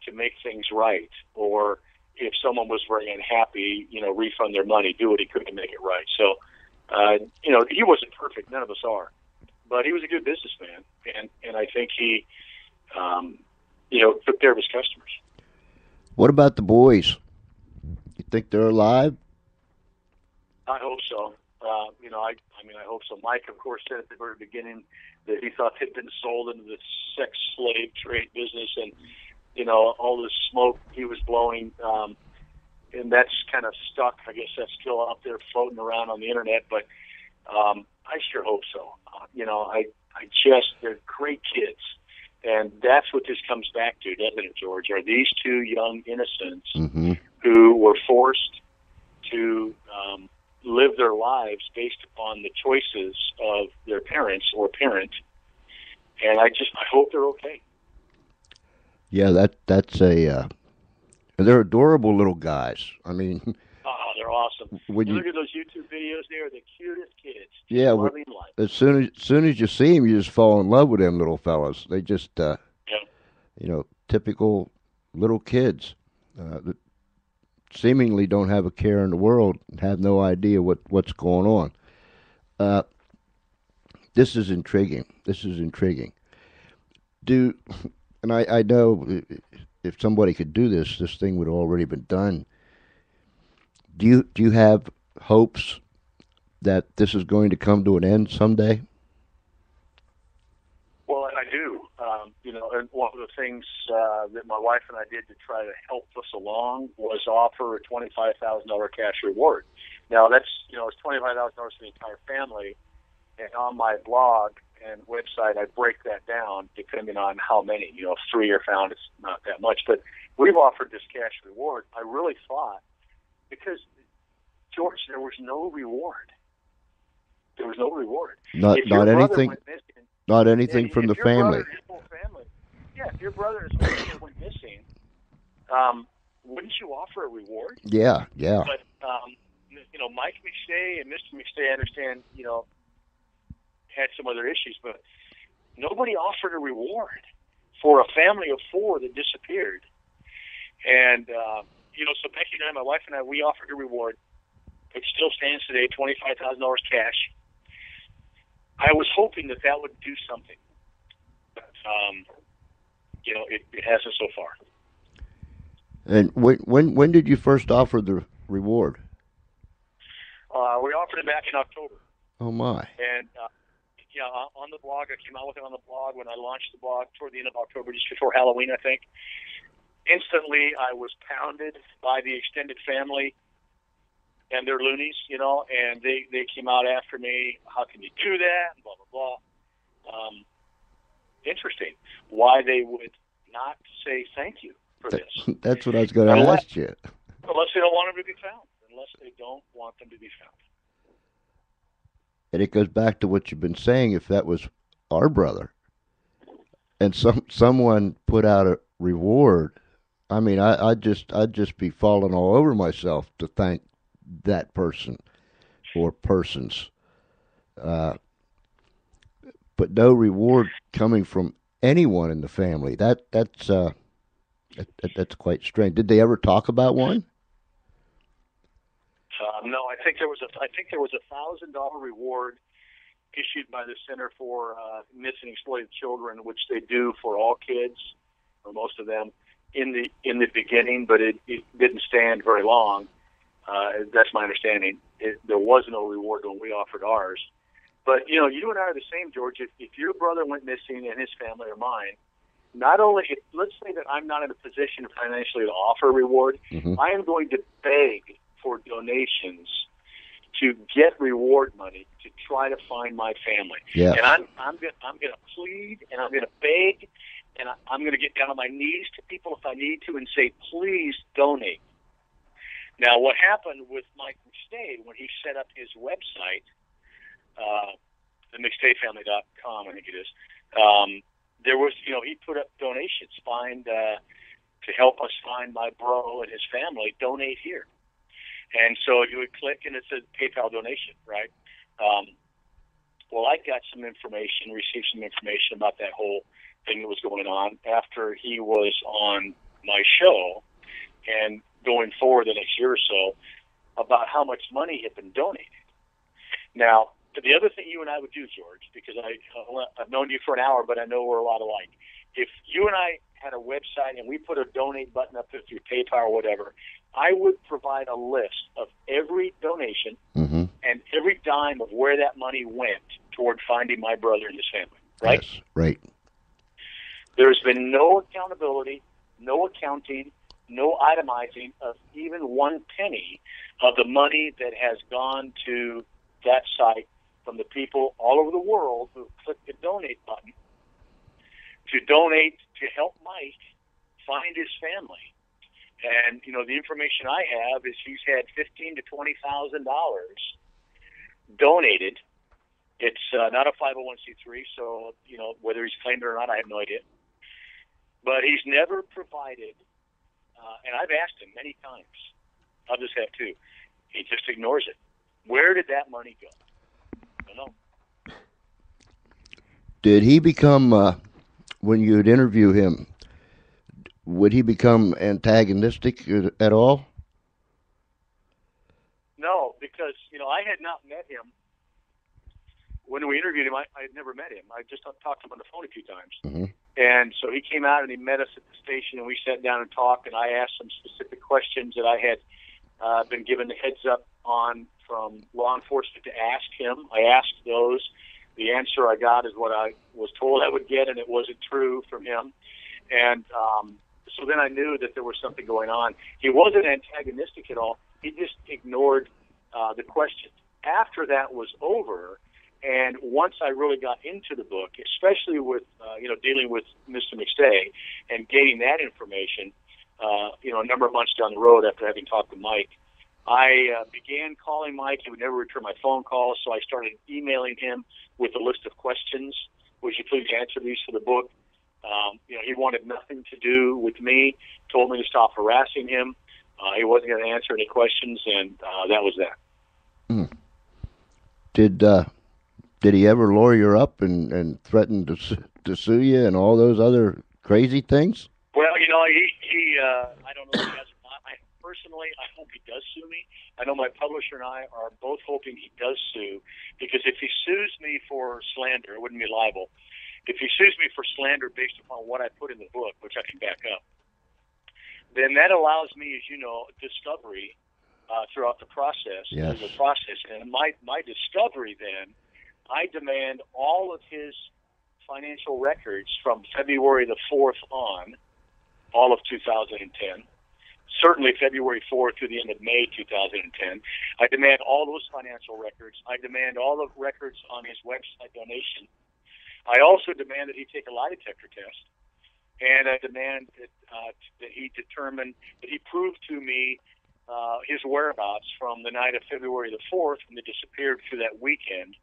[SPEAKER 3] to make things right, or if someone was very unhappy, refund their money, do what he could to make it right. So, he wasn't perfect. None of us are. But he was a good businessman, and I think he, took care of his customers.
[SPEAKER 2] What about the boys? You think they're alive?
[SPEAKER 3] I hope so. I hope so. Mike, of course, said at the very beginning that he thought they'd been sold into the sex slave trade business, and all the smoke he was blowing, and that's kind of stuck. I guess that's still out there floating around on the internet, but I sure hope so. They're great kids. And that's what this comes back to, doesn't it, George? Are these two young innocents
[SPEAKER 2] mm-hmm.
[SPEAKER 3] who were forced to live their lives based upon the choices of their parents or parent. And I hope they're okay.
[SPEAKER 2] Yeah, that's a. They're adorable little guys. I mean,
[SPEAKER 3] oh, they're awesome.
[SPEAKER 2] When
[SPEAKER 3] you look at those YouTube videos, they are the cutest kids.
[SPEAKER 2] Yeah,
[SPEAKER 3] loving life.
[SPEAKER 2] As soon as you see them, you just fall in love with them little fellas. They just, typical little kids that seemingly don't have a care in the world, and have no idea what's going on. This is intriguing. And I know if somebody could do this thing would have already been done. Do you have hopes that this is going to come to an end someday?
[SPEAKER 3] Well, I do. And one of the things that my wife and I did to try to help us along was offer a $25,000 cash reward. Now that's it's $25,000 for the entire family, and on my blog and website I break that down depending on how many. If 3 are found, it's not that much, but we've offered this cash reward. I really thought, because George, there was no reward. There was no reward.
[SPEAKER 2] Not anything.
[SPEAKER 3] Missing,
[SPEAKER 2] not anything from the family.
[SPEAKER 3] If your brother and his sister went missing, wouldn't you offer a reward?
[SPEAKER 2] Yeah.
[SPEAKER 3] But Mike McStay and Mr. McStay, I understand, had some other issues, but nobody offered a reward for a family of 4 that disappeared. And so Becky and I, my wife and I, we offered a reward. It still stands today, $25,000 cash. I was hoping that would do something, but it hasn't so far.
[SPEAKER 2] And when did you first offer the reward?
[SPEAKER 3] We offered it back in October.
[SPEAKER 2] Oh my!
[SPEAKER 3] And on the blog, I came out with it on the blog when I launched the blog toward the end of October, just before Halloween, I think. Instantly, I was pounded by the extended family and their loonies, and they came out after me. How can you do that? And blah, blah, blah. Interesting. Why they would not say thank you for this.
[SPEAKER 2] That's what I was going to ask you.
[SPEAKER 3] Unless they don't want them to be found. Unless they don't want them to be found.
[SPEAKER 2] And it goes back to what you've been saying. If that was our brother and someone put out a reward, I mean, I'd just be falling all over myself to thank that person or persons. But no reward coming from anyone in the family. That's quite strange. Did they ever talk about one?
[SPEAKER 3] No, I think there was a $1,000 reward issued by the Center for Missing and Exploited Children, which they do for all kids, or most of them, in the beginning, but it didn't stand very long. That's my understanding. There was no reward when we offered ours. But, you and I are the same, George. If your brother went missing and his family or mine, not only, let's say that I'm not in a position financially to offer a reward, I am going to beg for donations to get reward money to try to find my family.
[SPEAKER 2] Yes.
[SPEAKER 3] And I'm going to plead and I'm going to beg and I'm going to get down on my knees to people if I need to and say, please donate. Now, what happened with Mike McStay when he set up his website, the McStayFamily.com, I think it is, there was, he put up donations, to help us find my bro and his family, donate here. And so you would click and it said PayPal donation, right? Well, I got some information, received some information about that whole thing that was going on after he was on my show, and going forward the next year or so, about how much money had been donated. Now, the other thing you and I would do, George, because I've known you for an hour, but I know we're a lot alike. If you and I had a website and we put a donate button up there through PayPal or whatever, I would provide a list of every donation and every dime of where that money went toward finding my brother and his family. Right?
[SPEAKER 2] Yes, right.
[SPEAKER 3] There's been no accountability, no accounting, no itemizing of even 1 penny of the money that has gone to that site from the people all over the world who clicked the donate button to donate to help Mike find his family. And the information I have is he's had $15,000 to $20,000 donated. It's not a 501c3, so whether he's claimed it or not, I have no idea. But he's never provided, and I've asked him many times. Others have too. He just ignores it. Where did that money go? I don't know.
[SPEAKER 2] Did he become, when you'd interview him, would he become antagonistic at all?
[SPEAKER 3] No, because, I had not met him. When we interviewed him, I had never met him. I just talked to him on the phone a few times.
[SPEAKER 2] Mm-hmm.
[SPEAKER 3] And so he came out and he met us at the station, and we sat down and talked, and I asked some specific questions that I had been given the heads up on from law enforcement to ask him. I asked those. The answer I got is what I was told I would get, and it wasn't true from him. And so then I knew that there was something going on. He wasn't antagonistic at all. He just ignored the questions. After that was over, and once I really got into the book, especially with dealing with Mr. McStay and gaining that information, a number of months down the road after having talked to Mike, I began calling Mike. He would never return my phone calls, so I started emailing him with a list of questions. Would you please answer these for the book? He wanted nothing to do with me, told me to stop harassing him. He wasn't going to answer any questions, and that was that.
[SPEAKER 2] Mm. Did he ever lawyer up and threaten to sue you and all those other crazy things?
[SPEAKER 3] Well, he I don't know if he has or not. Personally, I hope he does sue me. I know my publisher and I are both hoping he does sue, because if he sues me for slander, it wouldn't be libel. If he sues me for slander based upon what I put in the book, which I can back up, then that allows me, as you know, discovery throughout the process.
[SPEAKER 2] Yes.
[SPEAKER 3] And my discovery then, I demand all of his financial records from February the 4th on, all of 2010, certainly February 4th through the end of May 2010. I demand all those financial records. I demand all the records on his website donation. I also demand that he take a lie detector test, and I demand that he determine, that he prove to me his whereabouts from the night of February the 4th when they disappeared through that weekend,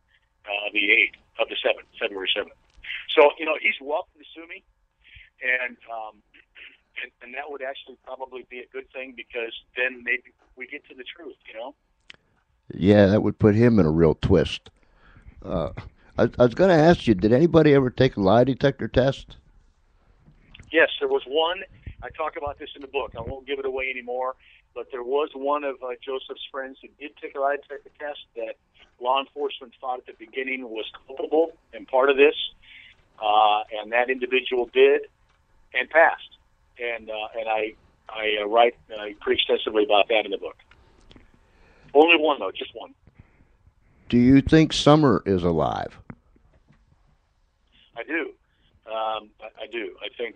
[SPEAKER 3] the 8th of the 7th, February 7th. So, he's welcome to sue me, and that would actually probably be a good thing, because then maybe we get to the truth,
[SPEAKER 2] Yeah, that would put him in a real twist. I was going to ask you, did anybody ever take a lie detector test?
[SPEAKER 3] Yes, there was one. I talk about this in the book. I won't give it away anymore, but there was one of Joseph's friends who did take a lie detector test that law enforcement thought at the beginning was culpable and part of this, and that individual did and passed. And I write pretty extensively about that in the book. Only one, though, just one.
[SPEAKER 2] Do you think Summer is alive?
[SPEAKER 3] I do. I do. I think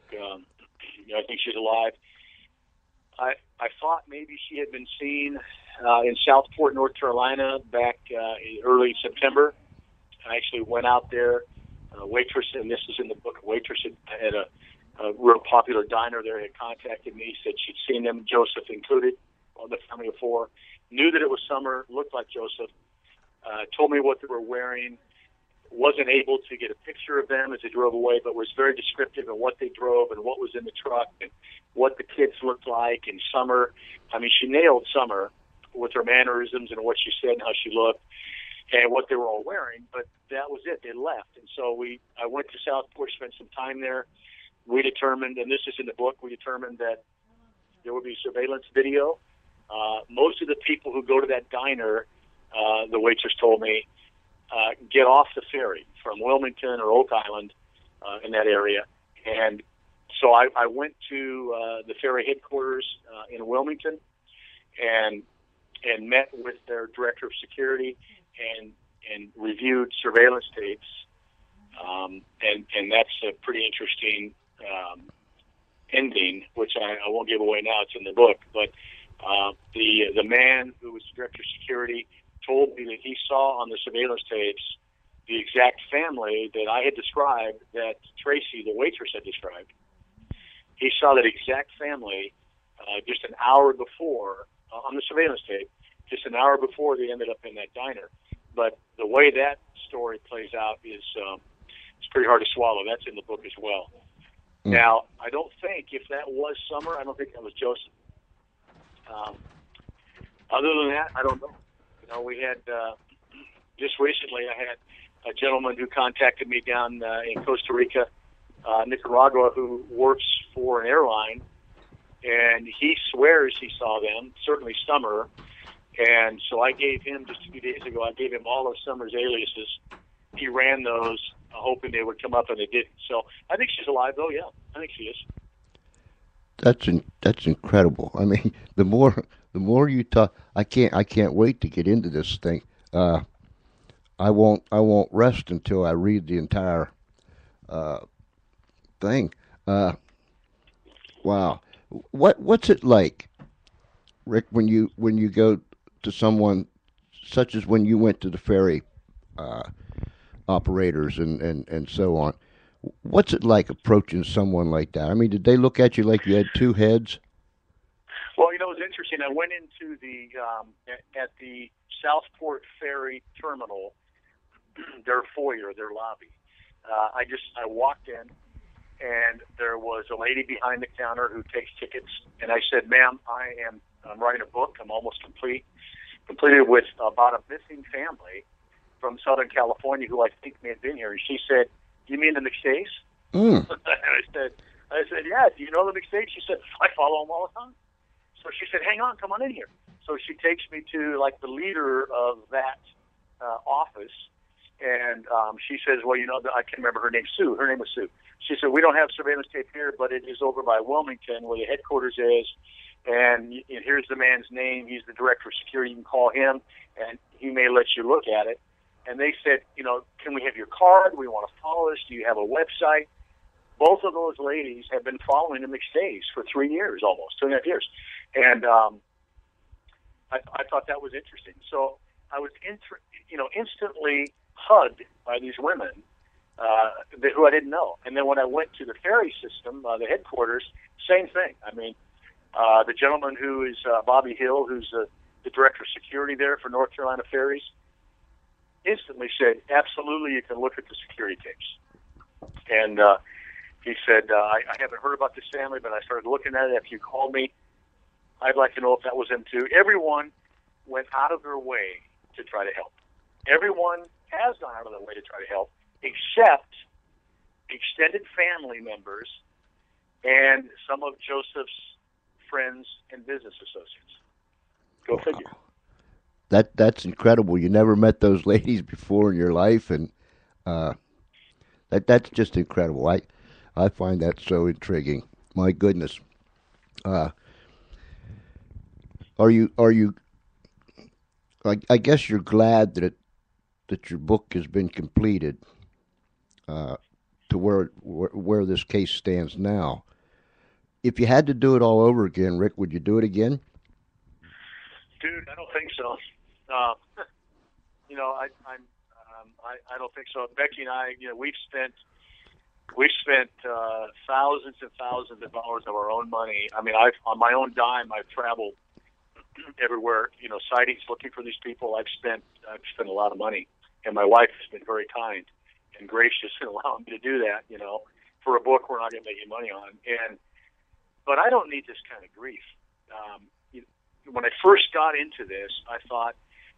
[SPEAKER 3] she's alive. I thought maybe she had been seen in Southport, North Carolina, back in early September. I actually went out there. A waitress, and this is in the book, a waitress at a real popular diner there had contacted me, said she'd seen them, Joseph included, the family of four, knew that it was Summer, looked like Joseph, told me what they were wearing, wasn't able to get a picture of them as they drove away, but was very descriptive of what they drove and what was in the truck and what the kids looked like. And Summer, she nailed Summer with her mannerisms and what she said and how she looked and what they were all wearing, but that was it. They left. And so I went to Southport, spent some time there. We determined, and this is in the book, we determined that there would be surveillance video. Most of the people who go to that diner, the waitress told me, get off the ferry from Wilmington or Oak Island in that area. And so I went to the ferry headquarters in Wilmington and met with their director of security and reviewed surveillance tapes. And that's a pretty interesting ending, which I won't give away now. It's in the book. But the man who was director of security told me that he saw on the surveillance tapes the exact family that I had described, that Tracy, the waitress, had described. He saw that exact family just an hour before, on the surveillance tape, just an hour before they ended up in that diner. But the way that story plays out is it's pretty hard to swallow. That's in the book as well. Now, I don't think, if that was Summer, I don't think that was Joseph. Other than that, I don't know. You know, we had, just recently, I had a gentleman who contacted me down in Costa Rica, Nicaragua, who works for an airline, and he swears he saw them, certainly Summer. And so I gave him, just a few days ago, I gave him all of Summer's aliases. He ran those, hoping they would come up, and they didn't. So I think she's alive, though. Yeah, I think she is.
[SPEAKER 2] That's incredible. I mean, the more you talk, I can't wait to get into this thing. I won't rest until I read the entire thing. Wow, what's it like, Rick, when you go to someone such as when you went to the ferry operators and so on? What's it like approaching someone like that? I mean, did they look at you like you had two heads?
[SPEAKER 3] Well, you know, it was interesting. I went into the at the Southport Ferry Terminal, their foyer, their lobby. I walked in, and there was a lady behind the counter who takes tickets, and I said, "Ma'am, I'm writing a book. I'm almost completed with about a missing family from Southern California who I think may have been here." And she said, "You mean the McStays?" And I said, "Yeah. Do you know the McStays?" She said, "I follow them all the time." So she said, "Hang on, come on in here." So she takes me to like the leader of that office, and she says, "Well, you know, I can't remember her name. Sue. Her name was Sue." She said, "We don't have surveillance tape here, but it is over by Wilmington, where the headquarters is. And here's the man's name. He's the director of security. You can call him, and he may let you look at it." And they said, "You know, can we have your card? We want to follow this. Do you have a website?" Both of those ladies have been following the McStays for 3 years, almost 2.5 years. And I thought that was interesting. So I was, instantly hugged by these women who I didn't know. And then when I went to the ferry system, the headquarters, same thing. I mean, the gentleman who is Bobby Hill, who's the director of security there for North Carolina Ferries, instantly said, "Absolutely, you can look at the security tapes." And he said, I haven't heard about this family, but I started looking at it after you called me. I'd like to know if that was them too. Everyone went out of their way to try to help. Everyone has gone out of their way to try to help, except extended family members and some of Joseph's friends and business associates. Go figure.
[SPEAKER 2] That's incredible. You never met those ladies before in your life, and that's just incredible. I find that so intriguing. My goodness. Are you? I guess you're glad that your book has been completed to where this case stands now. If you had to do it all over again, Rick, would you do it again?
[SPEAKER 3] Dude, I don't think so. I don't think so. Becky and I, we've spent thousands and thousands of dollars of our own money. I mean, on my own dime, I've traveled everywhere. Sightings, looking for these people. I've spent a lot of money, and my wife has been very kind and gracious in allowing me to do that. For a book we're not going to make any money on, but I don't need this kind of grief. When I first got into this, I thought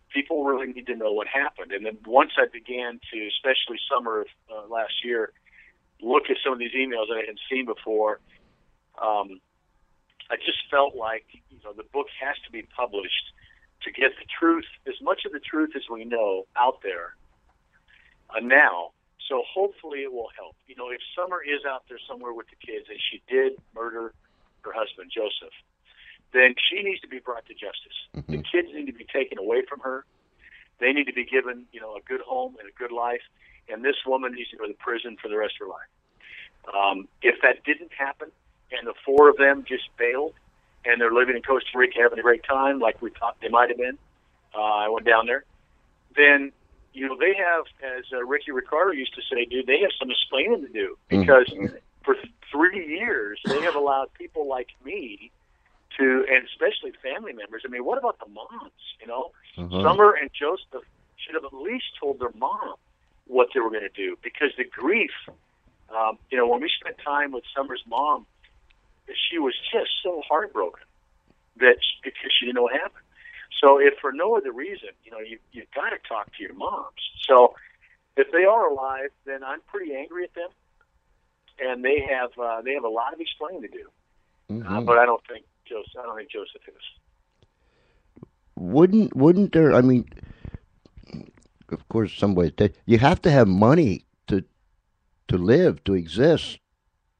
[SPEAKER 3] people really need to know what happened. And then once I began to, especially summer of last year, look at some of these emails that I hadn't seen before, I just felt like the book has to be published to get the truth, as much of the truth as we know, out there now. So hopefully it will help. If Summer is out there somewhere with the kids and she did murder her husband, Joseph, then she needs to be brought to justice. Mm-hmm. The kids need to be taken away from her. They need to be given, a good home and a good life. And this woman needs to go to prison for the rest of her life. If that didn't happen and the four of them just bailed and they're living in Costa Rica having a great time like we thought they might have been, I went down there, then, they have, as Ricky Ricardo used to say, dude, they have some explaining to do because for 3 years they have allowed people like me and especially family members. I mean, what about the moms? You know, Summer and Joseph should have at least told their mom what they were going to do, because the grief. You know, when we spent time with Summer's mom, she was just so heartbroken because she didn't know what happened. So, if for no other reason, you know, you've got to talk to your moms. So, if they are alive, then I'm pretty angry at them, and they have a lot of explaining to do. But I don't think Joseph is.
[SPEAKER 2] Wouldn't there? I mean, of course, some ways you have to have money to live, to exist,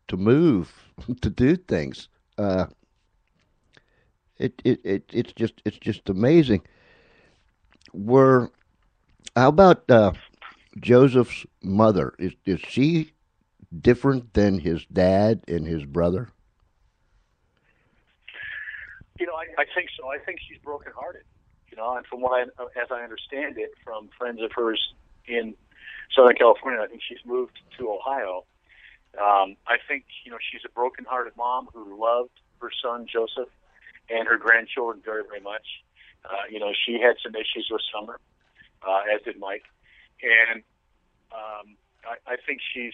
[SPEAKER 2] to move, to do things. It's just amazing. How about Joseph's mother? Is she different than his dad and his brother?
[SPEAKER 3] You know, I think so. I think she's brokenhearted. You know, and from as I understand it, from friends of hers in Southern California, I think she's moved to Ohio. I think, you know, she's a brokenhearted mom who loved her son Joseph and her grandchildren very, very much. You know, she had some issues with Summer, as did Mike, and I think she's,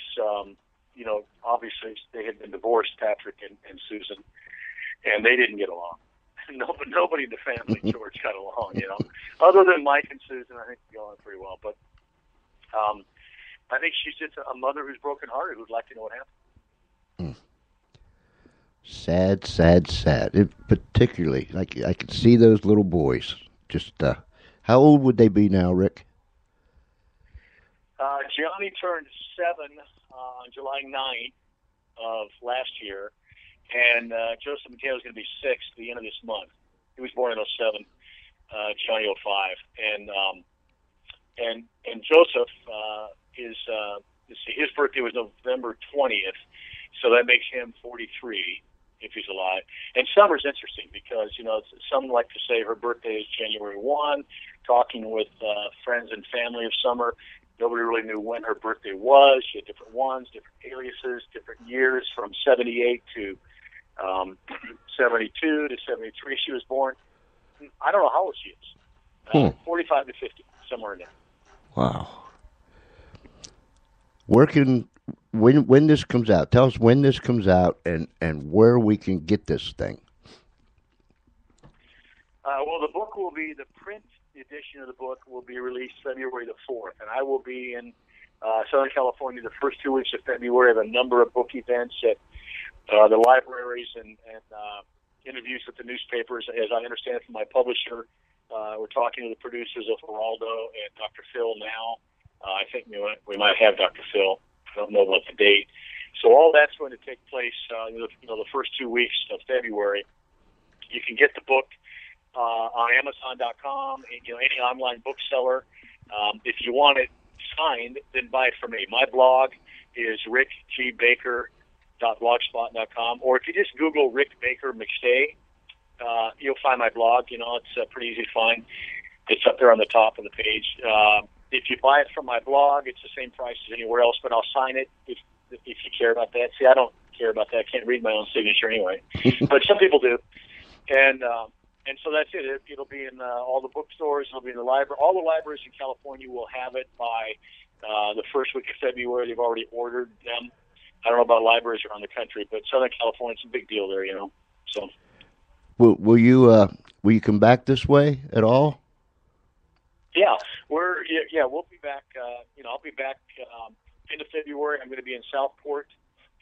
[SPEAKER 3] you know, obviously they had been divorced, Patrick and Susan, and they didn't get along. Nobody in the family, George, got along, you know, other than Mike and Susan. I think they got along pretty well, but I think she's just a mother who's brokenhearted, who'd like to know what happened.
[SPEAKER 2] Sad, sad, sad. Particularly, like I could see those little boys. Just how old would they be now, Rick?
[SPEAKER 3] Gianni turned 7 on July 9th of last year, and Joseph Mateo's going to be 6 at the end of this month. He was born in 07, Gianni 05, and Joseph is his birthday was November 20th, so that makes him 43 if he's alive. And Summer's interesting because, you know, some like to say her birthday is January 1. Talking with friends and family of Summer, nobody really knew when her birthday was. She had different ones, different aliases, different years, from 78 to 72 to 73 she was born. I don't know how old she is. 45 to 50, somewhere in there.
[SPEAKER 2] Wow. When this comes out, tell us when this comes out and where we can get this thing.
[SPEAKER 3] Well, the book will be, the print edition of the book will be released February the 4th, and I will be in Southern California the first 2 weeks of February. I have a number of book events at the libraries and interviews with the newspapers. As I understand it from my publisher, we're talking to the producers of Geraldo and Dr. Phil now. I think we might have Dr. Phil. I don't know about the date. So all that's going to take place, the first 2 weeks of February. You can get the book on Amazon.com, any online bookseller. If you want it signed, then buy it from me. My blog is rickgbaker.blogspot.com, or if you just Google Rick Baker McStay, you'll find my blog. It's pretty easy to find. It's up there on the top of the page. If you buy it from my blog, it's the same price as anywhere else, but I'll sign it if you care about that. See, I don't care about that. I can't read my own signature anyway, but some people do. And so that's it. It'll be in all the bookstores. It'll be in the library. All the libraries in California will have it by the first week of February. They've already ordered them. I don't know about libraries around the country, but Southern California, it's a big deal there, So,
[SPEAKER 2] will you come back this way at all?
[SPEAKER 3] Yeah, we'll be back. I'll be back end of February. I'm going to be in Southport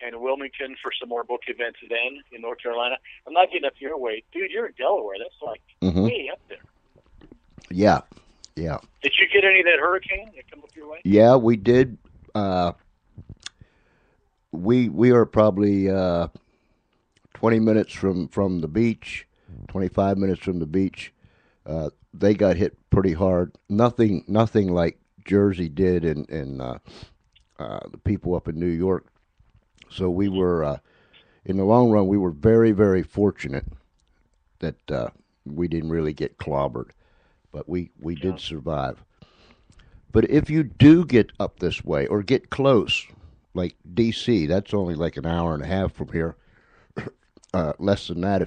[SPEAKER 3] and Wilmington for some more book events then in North Carolina. I'm not getting up your way, dude. You're in Delaware. That's like way up there.
[SPEAKER 2] Yeah.
[SPEAKER 3] Did you get any of that hurricane that come up your way?
[SPEAKER 2] Yeah, we did. We are probably 20 minutes from the beach, 25 minutes from the beach. They got hit pretty hard. Nothing like Jersey did, and the people up in New York. So we were, in the long run, we were very, very fortunate that we didn't really get clobbered, but we did survive. But if you do get up this way or get close, like D.C., that's only like an hour and a half from here. Less than that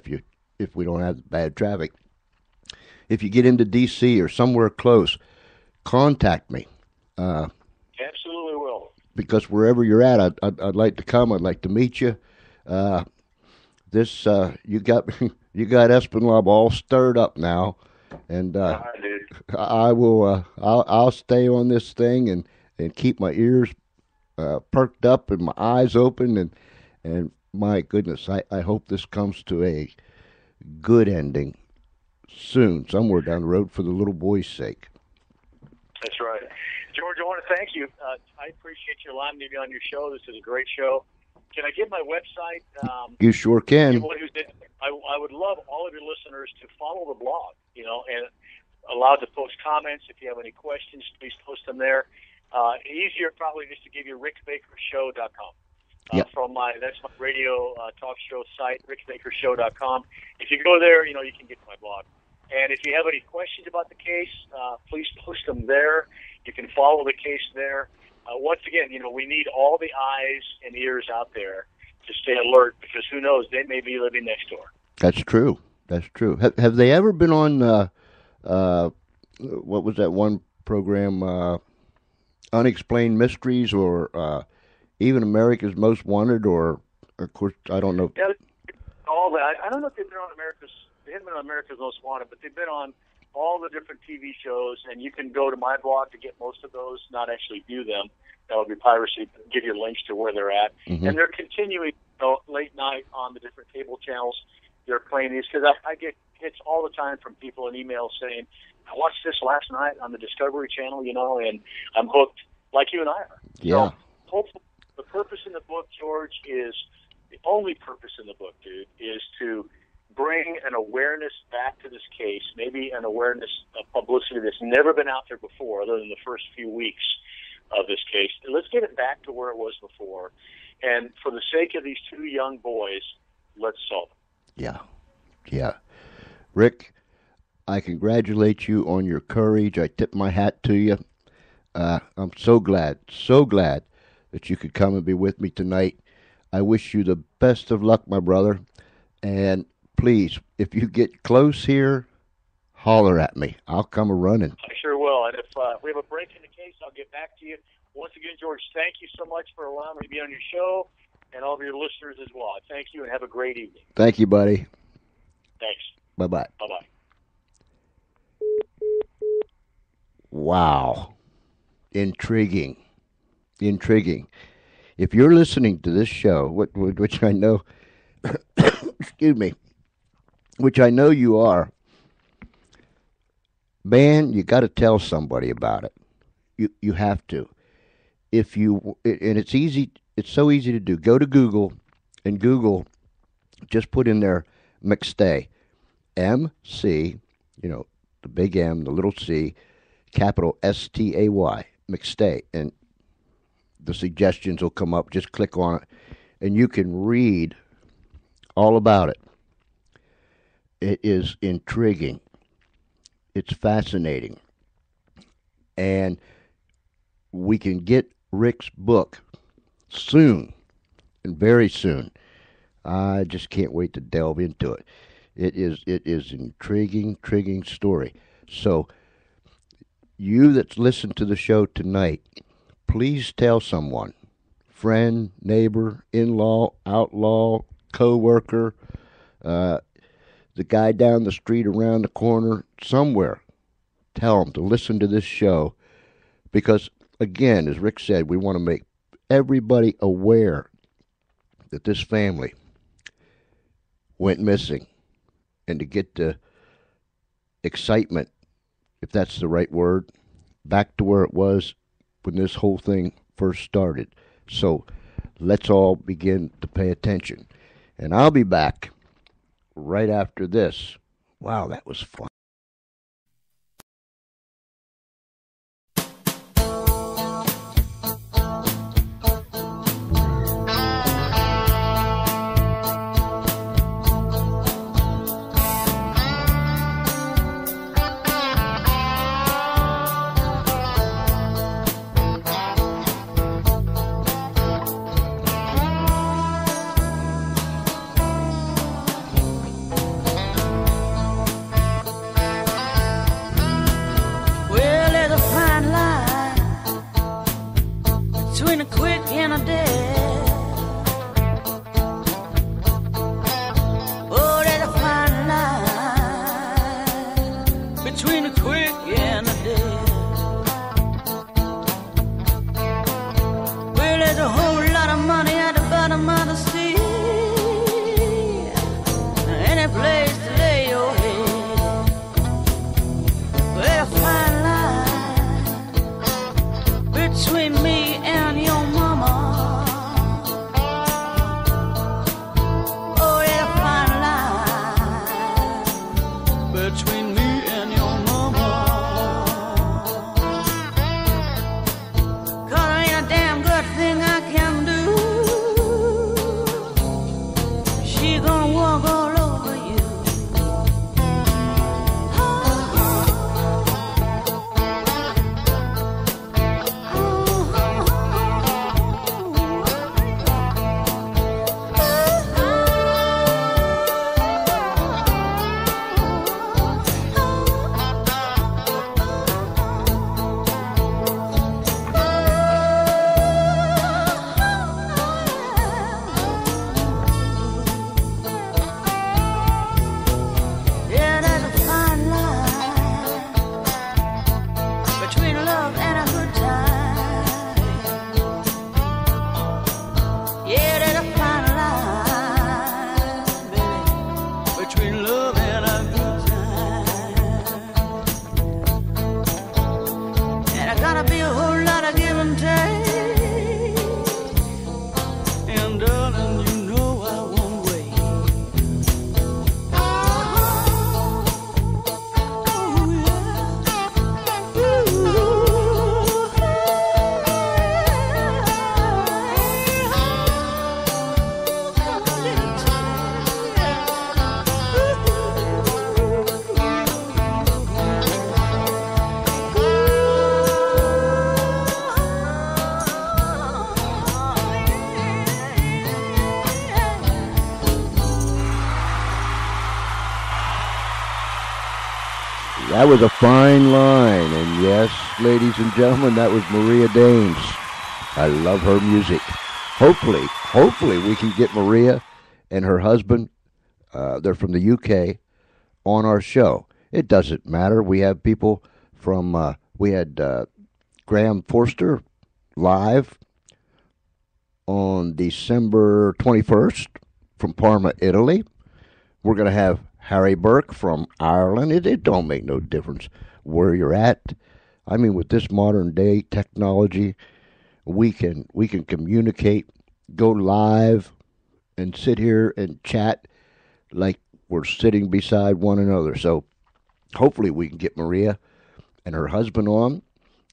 [SPEAKER 2] if we don't have bad traffic. If you get into D.C. or somewhere close, contact me.
[SPEAKER 3] Absolutely will.
[SPEAKER 2] Because wherever you're at, I'd like to come. I'd like to meet you. You got Espinlab all stirred up now, and I will. I'll stay on this thing and keep my ears perked up and my eyes open, and my goodness, I hope this comes to a good ending soon, somewhere down the road, for the little boy's sake.
[SPEAKER 3] That's right. George, I want to thank you. I appreciate you allowing me to be on your show. This is a great show. Can I give my website?
[SPEAKER 2] You sure can.
[SPEAKER 3] I would love all of your listeners to follow the blog, and allowed to post comments. If you have any questions, please post them there. Easier probably just to give you rickbakershow.com.
[SPEAKER 2] Yep.
[SPEAKER 3] That's my radio talk show site, rickbakershow.com. If you go there, you can get to my blog. And if you have any questions about the case, please post them there. You can follow the case there. Once again, we need all the eyes and ears out there to stay alert, because who knows, they may be living next door.
[SPEAKER 2] That's true. That's true. Have they ever been on, what was that one program, Unexplained Mysteries, or even America's Most Wanted, or, of course, I don't know.
[SPEAKER 3] Yeah, all that. I don't know if they haven't been on America's Most Wanted, but they've been on all the different TV shows, and you can go to my blog to get most of those, not actually view them. That would be piracy, give you links to where they're at. Mm-hmm. And they're continuing late night on the different cable channels. They're playing these, because I get hits all the time from people in emails saying, I watched this last night on the Discovery Channel, and I'm hooked, like you and I are.
[SPEAKER 2] Yeah.
[SPEAKER 3] So hopefully the purpose in the book, George, is the only purpose in the book, dude, is to bring an awareness back to this case, maybe an awareness of publicity that's never been out there before, other than the first few weeks of this case. And let's get it back to where it was before. And for the sake of these two young boys, let's solve it.
[SPEAKER 2] Yeah. Yeah. Rick, I congratulate you on your courage. I tip my hat to you. I'm so glad that you could come and be with me tonight. I wish you the best of luck, my brother. And please, if you get close here, holler at me. I'll come a-running.
[SPEAKER 3] I sure will. And if we have a break in the case, I'll get back to you. Once again, George, thank you so much for allowing me to be on your show, and all of your listeners as well. Thank you, and have a great evening.
[SPEAKER 2] Thank you, buddy.
[SPEAKER 3] Thanks.
[SPEAKER 2] Bye-bye.
[SPEAKER 3] Bye-bye.
[SPEAKER 2] Wow. Intriguing. If you're listening to this show, which I know, excuse me, which I know you are, man, you got to tell somebody about it. You have to. And it's easy. It's so easy to do. Go to Google, and Google, just put in there McStay, M-C, the big M, the little C, capital S-T-A-Y, McStay, and the suggestions will come up. Just click on it, and you can read all about it. It is intriguing. It's fascinating. And we can get Rick's book soon, and very soon. I just can't wait to delve into it. It is an intriguing story. So, you that's listened to the show tonight, please tell someone, friend, neighbor, in-law, outlaw, co-worker, the guy down the street, around the corner, somewhere. Tell them to listen to this show, because, again, as Rick said, we want to make everybody aware that this family went missing, and to get the excitement, if that's the right word, back to where it was when this whole thing first started. So let's all begin to pay attention. And I'll be back right after this. Wow, that was fun.
[SPEAKER 4] between a quick and a dead. Oh, there's a fine line between a quick and a dead. Well, there's a whole lot of money at the bottom of the sea. Any place to lay your head. Well, a fine line between me and your mama. Oh, there's a fine line between me and your mama. 'Cause there ain't a damn good thing I can do. She gonna walk all over you. Yeah, there's a fine line between love and a good time. Yeah, there's a fine line, baby, between love and a good time. And I gotta be a whole lot of give and take. And darling, you know I won't wait.
[SPEAKER 2] That was a fine line, and yes, ladies and gentlemen, that was Maria Danes. I love her music. Hopefully we can get Maria and her husband, they're from the UK, on our show. It doesn't matter. We have people from, we had Graham Forster live on December 21st from Parma, Italy. We're going to have Harry Burke from Ireland. It don't make no difference where you're at. I mean, with this modern day technology, we can communicate, go live, and sit here and chat like we're sitting beside one another. So hopefully we can get Maria and her husband on,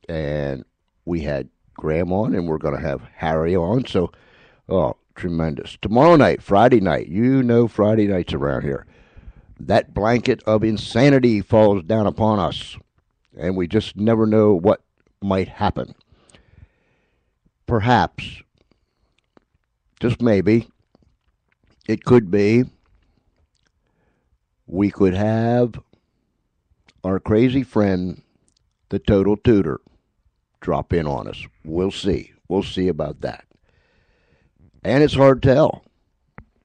[SPEAKER 2] and we had Graham on, and we're going to have Harry on. So, oh, tremendous. Tomorrow night, Friday night, you know Friday nights around here. That blanket of insanity falls down upon us, and we just never know what might happen. Perhaps, just maybe, it could be we could have our crazy friend, the Total Tutor, drop in on us. We'll see. We'll see about that. And it's hard to tell.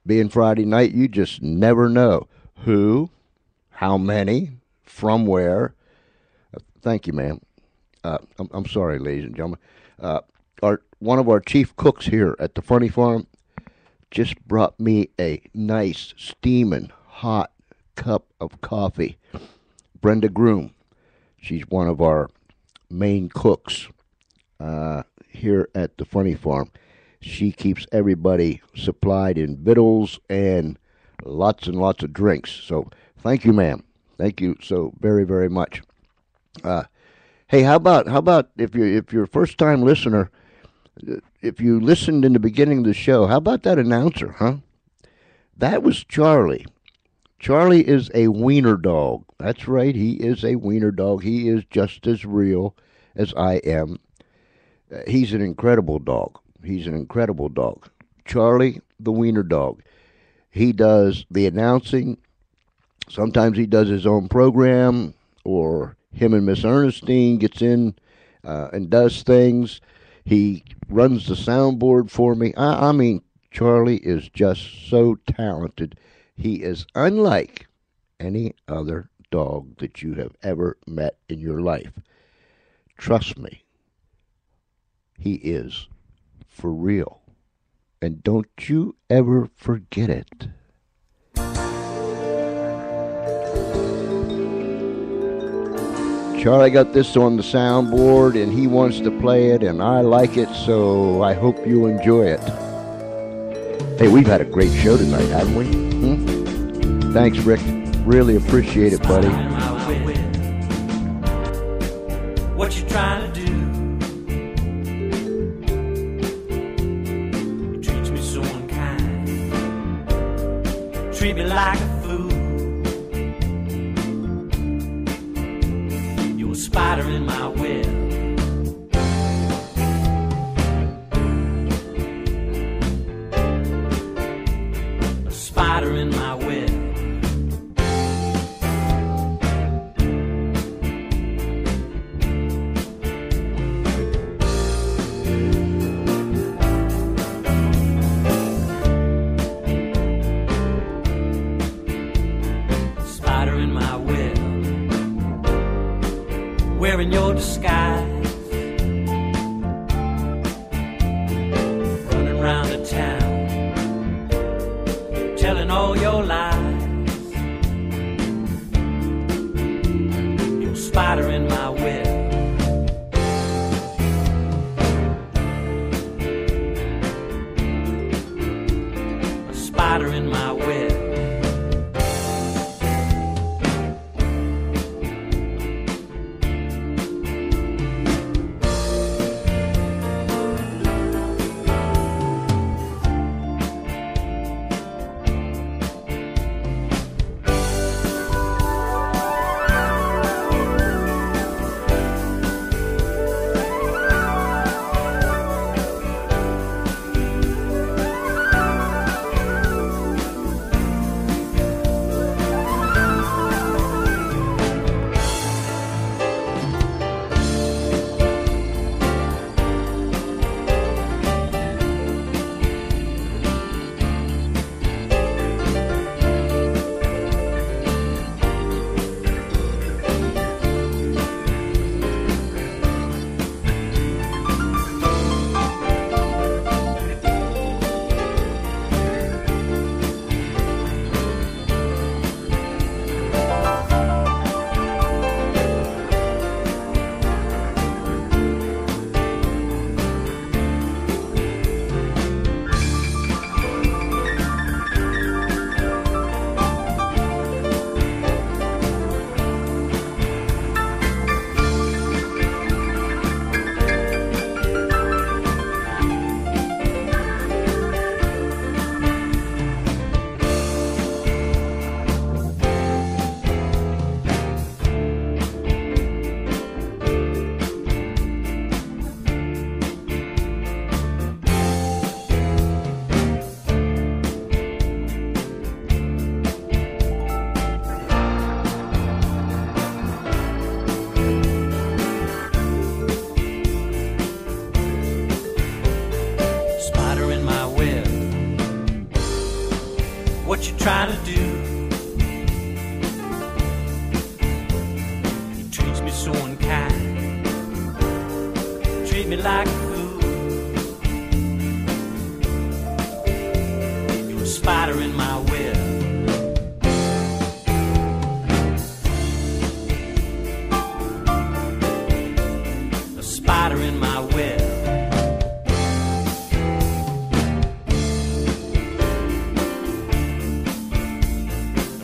[SPEAKER 2] Being Friday night, you just never know. Who, how many, from where. Thank you, ma'am. I'm sorry, ladies and gentlemen. One of our chief cooks here at the Funny Farm just brought me a nice, steaming, hot cup of coffee. Brenda Groom. She's one of our main cooks here at the Funny Farm. She keeps everybody supplied in victuals and lots of drinks. So thank you, ma'am. Thank you so very, very much. Hey, how about if you're a first time listener, if you listened in the beginning of the show, how about that announcer, huh? That was Charlie. Charlie is a wiener dog. That's right, he is a wiener dog. He is just as real as I am. He's an incredible dog. Charlie, the wiener dog. He does the announcing. Sometimes he does his own program, or him and Miss Ernestine gets in and does things. He runs the soundboard for me. I mean, Charlie is just so talented. He is unlike any other dog that you have ever met in your life. Trust me, he is for real. And don't you ever forget it. Charlie got this on the soundboard, and he wants to play it, and I like it, so I hope you enjoy it. Hey, we've had a great show tonight, haven't we? Thanks, Rick. Really appreciate it, buddy.
[SPEAKER 5] What you trying to do? You treat me so unkind. Treat me like a fool. A spider in my web. A spider in my web. Spider in my web. Wearing your disguise, running round the town, telling all your lies. You're a spider in my web. A spider in my web. What you trying to do? He treats me so unkind. Treat me like a fool. You're a spider in my web. A spider in my web.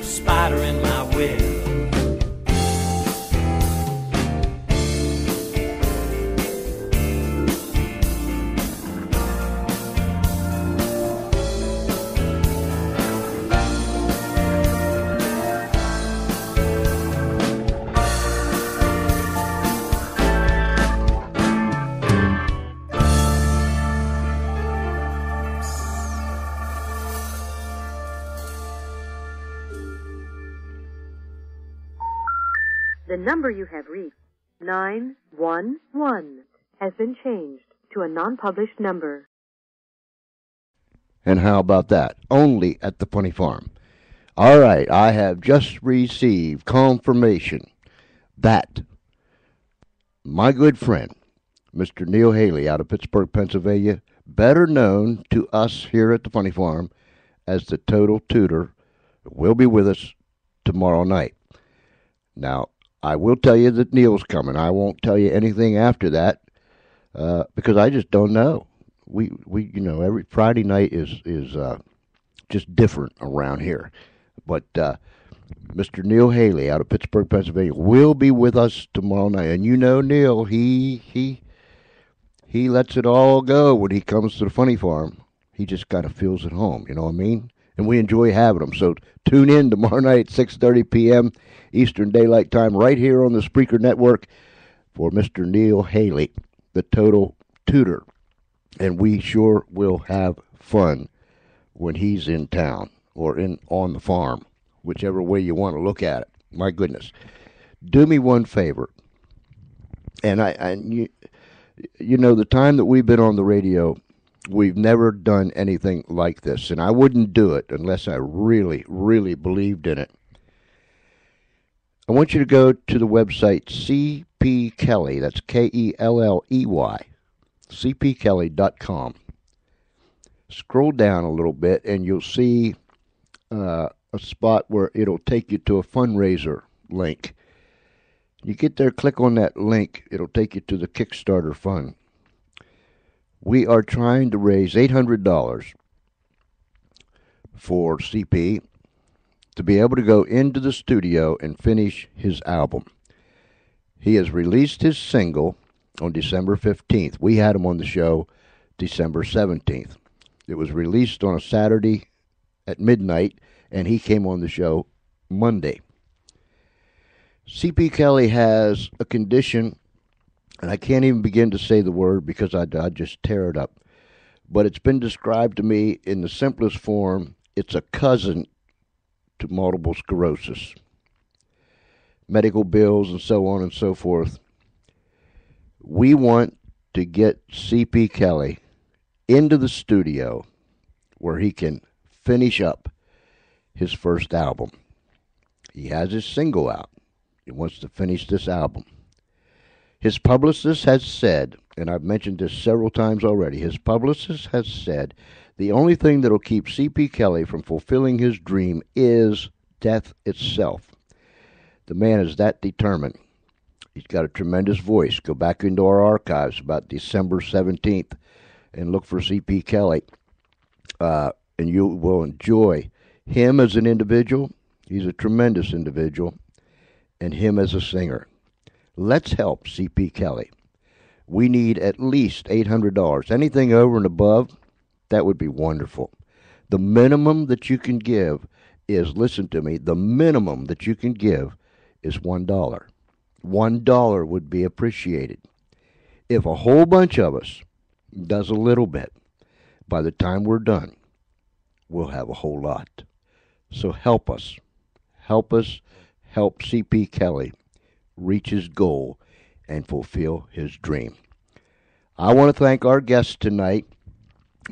[SPEAKER 5] Spider in my web.
[SPEAKER 6] The number you have reached, 911, has been changed to to a non-published number.
[SPEAKER 2] And how about that? Only at the Funny Farm. All right, I have just received confirmation that my good friend, Mr. Neil Haley out of Pittsburgh, Pennsylvania, better known to us here at the Funny Farm as the Total Tutor, will be with us tomorrow night. Now, I will tell you that Neil's coming. I won't tell you anything after that because I just don't know. We every Friday night is just different around here. But Mr. Neil Haley out of Pittsburgh, Pennsylvania, will be with us tomorrow night. And you know Neil, he lets it all go when he comes to the Funny Farm. He just kind of feels at home, you know what I mean? And we enjoy having him. So tune in tomorrow night, 6:30 p.m. Eastern Daylight Time, right here on the Spreaker Network for Mr. Neil Haley, the Total Tutor. And we sure will have fun when he's in town or on the farm, whichever way you want to look at it. My goodness. Do me one favor. And you know, the time that we've been on the radio, we've never done anything like this. And I wouldn't do it unless I really, really believed in it. I want you to go to the website C.P. Kelly, that's K-E-L-L-E-Y, cpkelly.com. Scroll down a little bit and you'll see a spot where it'll take you to a fundraiser link. You get there, click on that link, it'll take you to the Kickstarter fund. We are trying to raise $800 for CP to be able to go into the studio and finish his album. He has released his single on December 15th. We had him on the show December 17th. It was released on a Saturday at midnight, and he came on the show Monday. C.P. Kelly has a condition, and I can't even begin to say the word because I'd just tear it up. But it's been described to me in the simplest form. It's a cousin to multiple sclerosis. Medical bills and so on and so forth. We want to get C.P. Kelly into the studio where he can finish up his first album. He has his single out. He wants to finish this album. His publicist has said, and I've mentioned this several times already, his publicist has said the only thing that will keep C.P. Kelly from fulfilling his dream is death itself. The man is that determined. He's got a tremendous voice. Go back into our archives about December 17th and look for C.P. Kelly. And you will enjoy him as an individual. He's a tremendous individual. And him as a singer. Let's help C.P. Kelly. We need at least $800. Anything over and above, that would be wonderful. The minimum that you can give is, listen to me, the minimum that you can give is $1. $1 would be appreciated. If a whole bunch of us does a little bit, by the time we're done, we'll have a whole lot. So help us. Help us help C.P. Kelly reach his goal and fulfill his dream. I want to thank our guest tonight.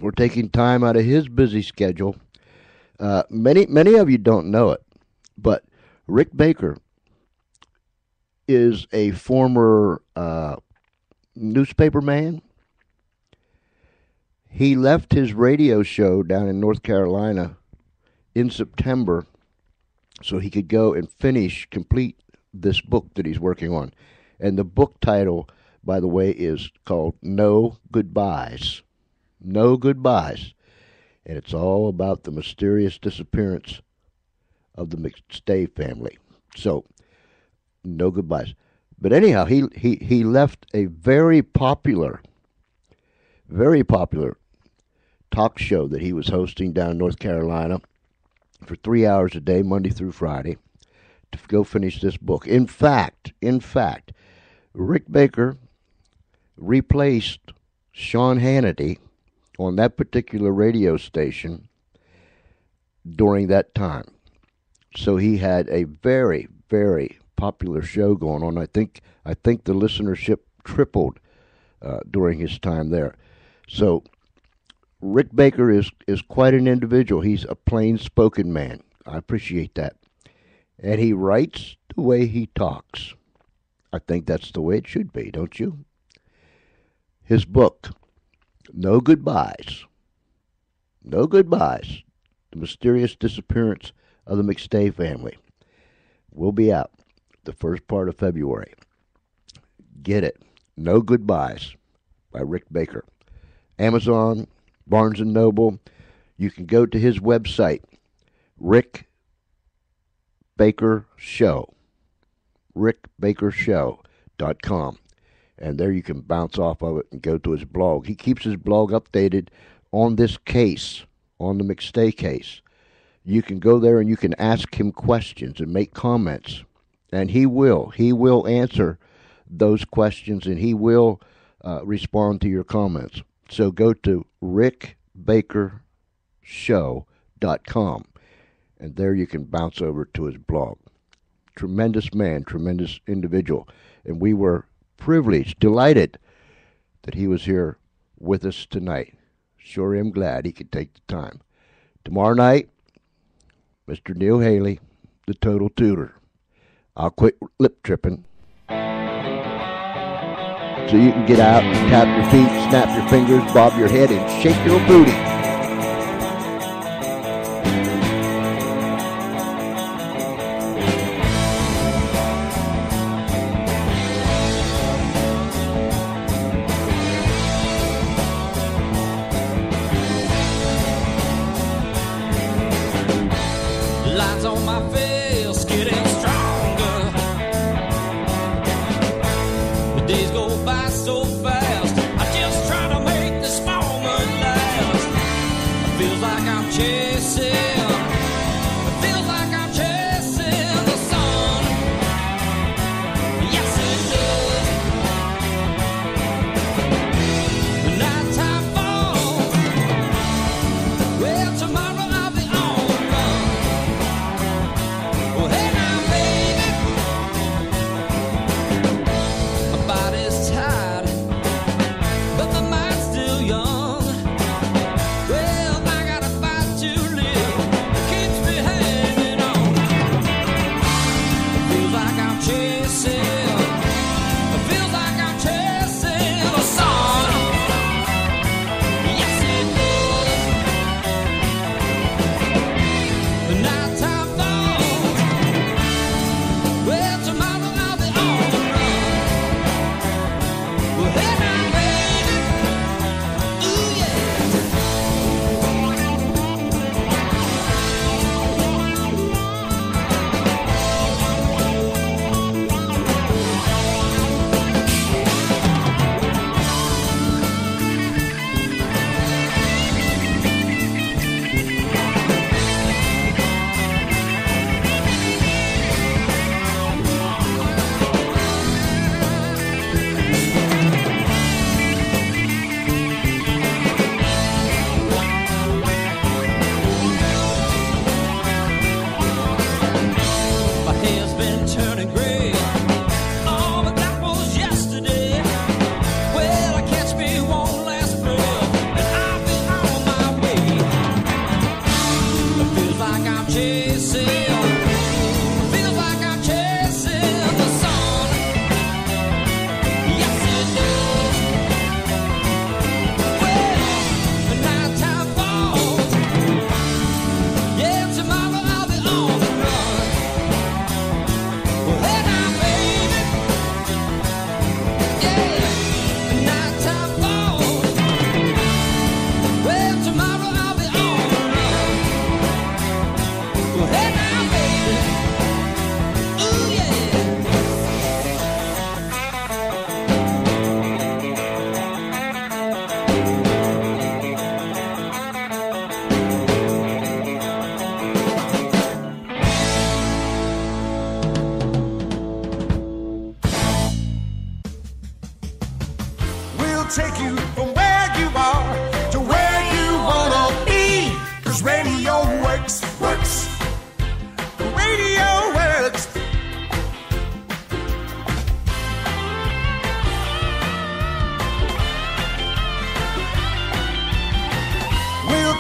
[SPEAKER 2] We're taking time out of his busy schedule. Many of you don't know it, but Rick Baker is a former newspaper man. He left his radio show down in North Carolina in September so he could go and complete this book that he's working on. And the book title, by the way, is called No Goodbyes. No Goodbyes. And it's all about the mysterious disappearance of the McStay family. So, no goodbyes. But anyhow, he left a very popular talk show that he was hosting down in North Carolina for 3 hours a day, Monday through Friday, to go finish this book. In fact, Rick Baker replaced Sean Hannity on that particular radio station during that time. So he had a very, very popular show going on. I think the listenership tripled during his time there. So Rick Baker is quite an individual. He's a plain-spoken man. I appreciate that. And he writes the way he talks. I think that's the way it should be, don't you? His book, No Goodbyes. No Goodbyes. The Mysterious Disappearance of the McStay Family will be out the first part of February. Get it. No Goodbyes by Rick Baker. Amazon, Barnes & Noble. You can go to his website, Rick Baker Show. rickbakershow.com. And there you can bounce off of it and go to his blog. He keeps his blog updated on this case, on the McStay case. You can go there and you can ask him questions and make comments. And he will. He will answer those questions and he will respond to your comments. So go to rickbakershow.com. And there you can bounce over to his blog. Tremendous man, tremendous individual. And we were privileged, delighted that he was here with us tonight. Sure am glad he could take the time. Tomorrow night, Mr. Neil Haley, the Total Tutor. I'll quit lip tripping. So you can get out and tap your feet, snap your fingers, bob your head, and shake your booty.
[SPEAKER 5] Lines on my face getting stronger. The days go by so fast. I just try to make this moment last.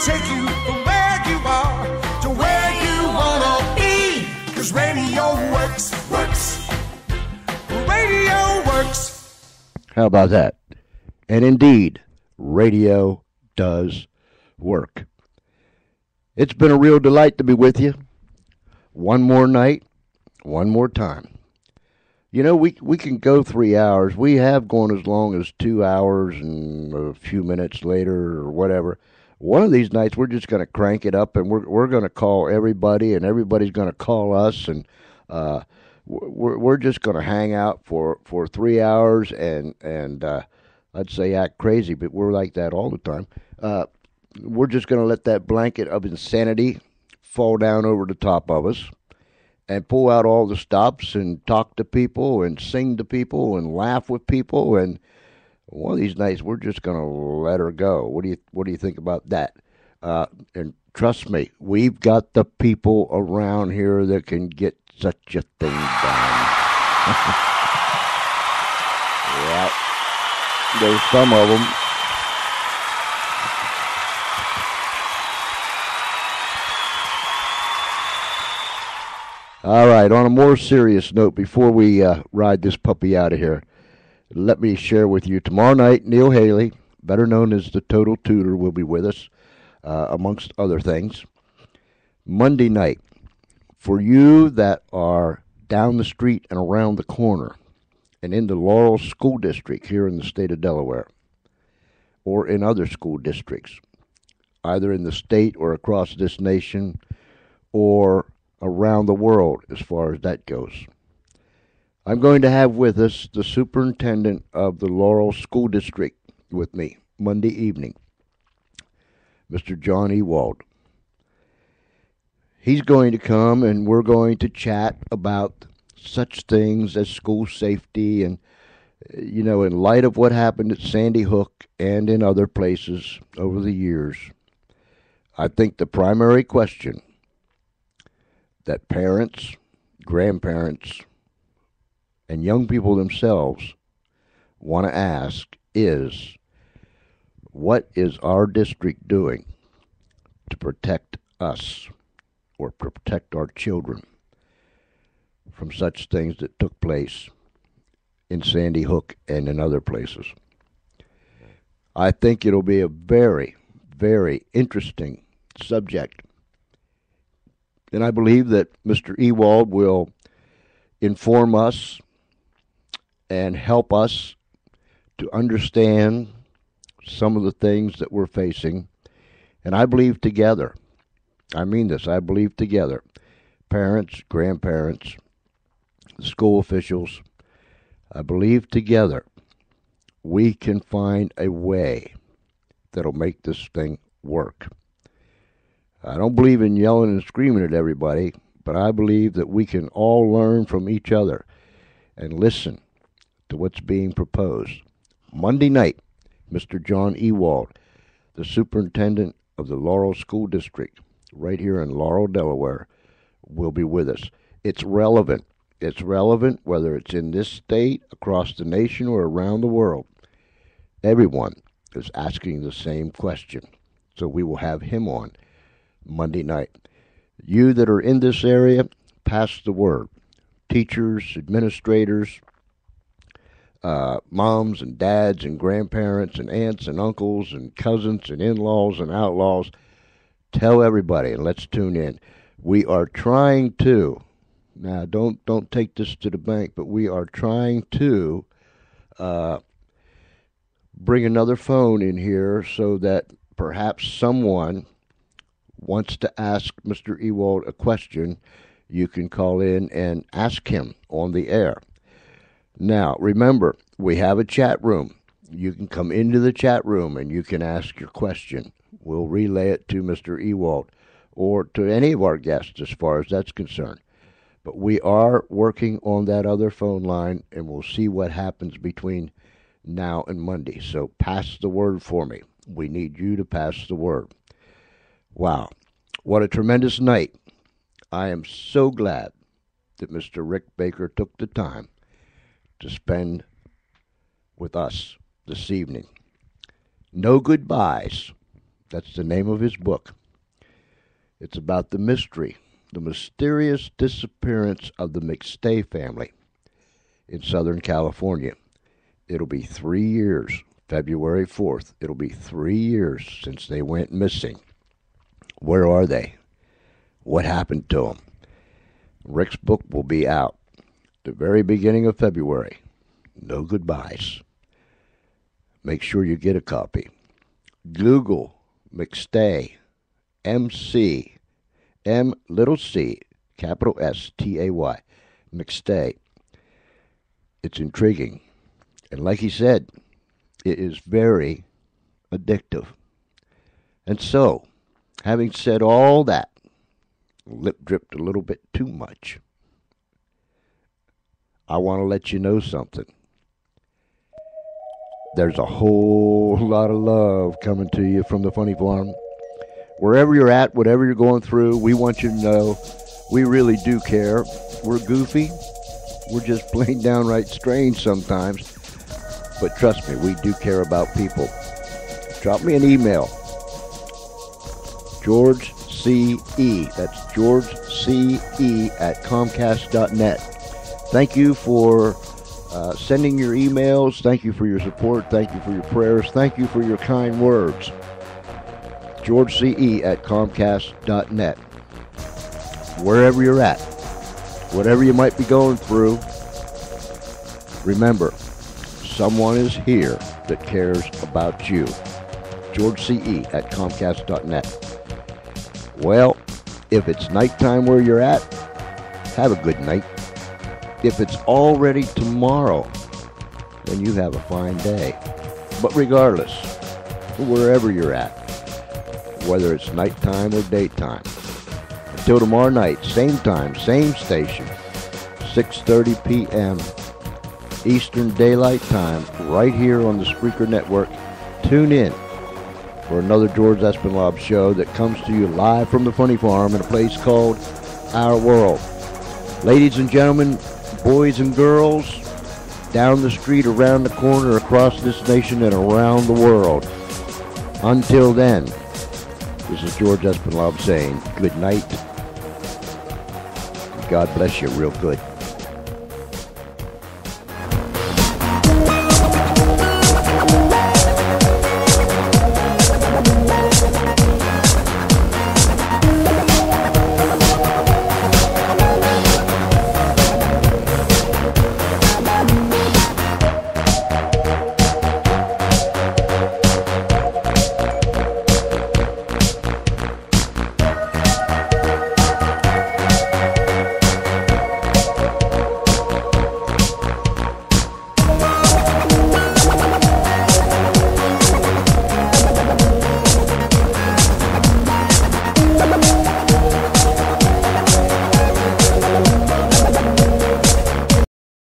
[SPEAKER 6] take you from where you are to where you wanna be. 'Cause radio works. Radio works.
[SPEAKER 2] How about that? And indeed, radio does work. It's been a real delight to be with you. One more night, one more time. You know, we can go 3 hours. We have gone as long as 2 hours and a few minutes later or whatever. One of these nights, we're just going to crank it up, and we're going to call everybody, and everybody's going to call us, and we're just going to hang out for 3 hours, and I'd say act crazy, but we're like that all the time. We're just going to let that blanket of insanity fall down over the top of us and pull out all the stops and talk to people and sing to people and laugh with people. And one of these nights, we're just going to let her go. What do you think about that? And trust me, we've got the people around here that can get such a thing done. Yeah, there's some of them. All right, on a more serious note, before we ride this puppy out of here, let me share with you, tomorrow night, Neil Haley, better known as the Total Tutor, will be with us, amongst other things. Monday night, for you that are down the street and around the corner and in the Laurel School District here in the state of Delaware, or in other school districts, either in the state or across this nation, or around the world as far as that goes. I'm going to have with us the superintendent of the Laurel School District with me Monday evening, Mr. John Ewald. He's going to come and we're going to chat about such things as school safety and, you know, in light of what happened at Sandy Hook and in other places over the years. I think the primary question that parents, grandparents, and young people themselves want to ask is, what is our district doing to protect us or protect our children from such things that took place in Sandy Hook and in other places? I think it'll be a very, very interesting subject. And I believe that Mr. Ewald will inform us and help us to understand some of the things that we're facing. And I believe together, I mean this, I believe together, parents, grandparents, school officials, I believe together we can find a way that'll make this thing work. I don't believe in yelling and screaming at everybody, but I believe that we can all learn from each other and listen to what's being proposed. Monday night, Mr. John Ewald, the superintendent of the Laurel School District, right here in Laurel, Delaware, will be with us. It's relevant. It's relevant whether it's in this state, across the nation, or around the world. Everyone is asking the same question, so we will have him on Monday night. You that are in this area, pass the word. Teachers, administrators, moms and dads and grandparents and aunts and uncles and cousins and in-laws and outlaws, tell everybody and let's tune in. We are trying to, now don't take this to the bank, but we are trying to bring another phone in here so that perhaps someone wants to ask Mr. Ewald a question. You can call in and ask him on the air. Now, remember, we have a chat room. You can come into the chat room and you can ask your question. We'll relay it to Mr. Ewald or to any of our guests as far as that's concerned. But we are working on that other phone line, and we'll see what happens between now and Monday. So pass the word for me. We need you to pass the word. Wow, what a tremendous night. I am so glad that Mr. Rick Baker took the time to spend with us this evening. No goodbyes, That's the name of his book. It's about the mystery, the mysterious disappearance of the McStay family in Southern California. It'll be 3 years, February 4th. It'll be 3 years since they went missing. Where are they? What happened to them? Rick's book will be out the very beginning of February. No goodbyes. Make sure you get a copy. Google McStay, M-C, M little c, capital S-T-A-Y, McStay. It's intriguing. And like he said, it is very addictive. And so, having said all that, lip dripped a little bit too much, I want to let you know something. There's a whole lot of love coming to you from the Funny Farm. Wherever you're at, whatever you're going through, we want you to know we really do care. We're goofy. We're just plain downright strange sometimes. But trust me, we do care about people. Drop me an email. George C.E. That's George C.E. at Comcast.net. Thank you for sending your emails. Thank you for your support. Thank you for your prayers. Thank you for your kind words. George C.E. at Comcast.net. Wherever you're at, whatever you might be going through, remember, someone is here that cares about you. George C.E. at Comcast.net. Well, if it's nighttime where you're at, have a good night. If it's already tomorrow, then you have a fine day. But regardless, wherever you're at, whether it's nighttime or daytime, until tomorrow night, same time, same station, 6:30 p.m. Eastern Daylight Time, right here on the Spreaker Network. Tune in for another George Espinlaub show that comes to you live from the Funny Farm in a place called Our World. Ladies and gentlemen, boys and girls, down the street, around the corner, across this nation, and around the world. Until then, this is George Espinlaub saying good night. God bless you real good.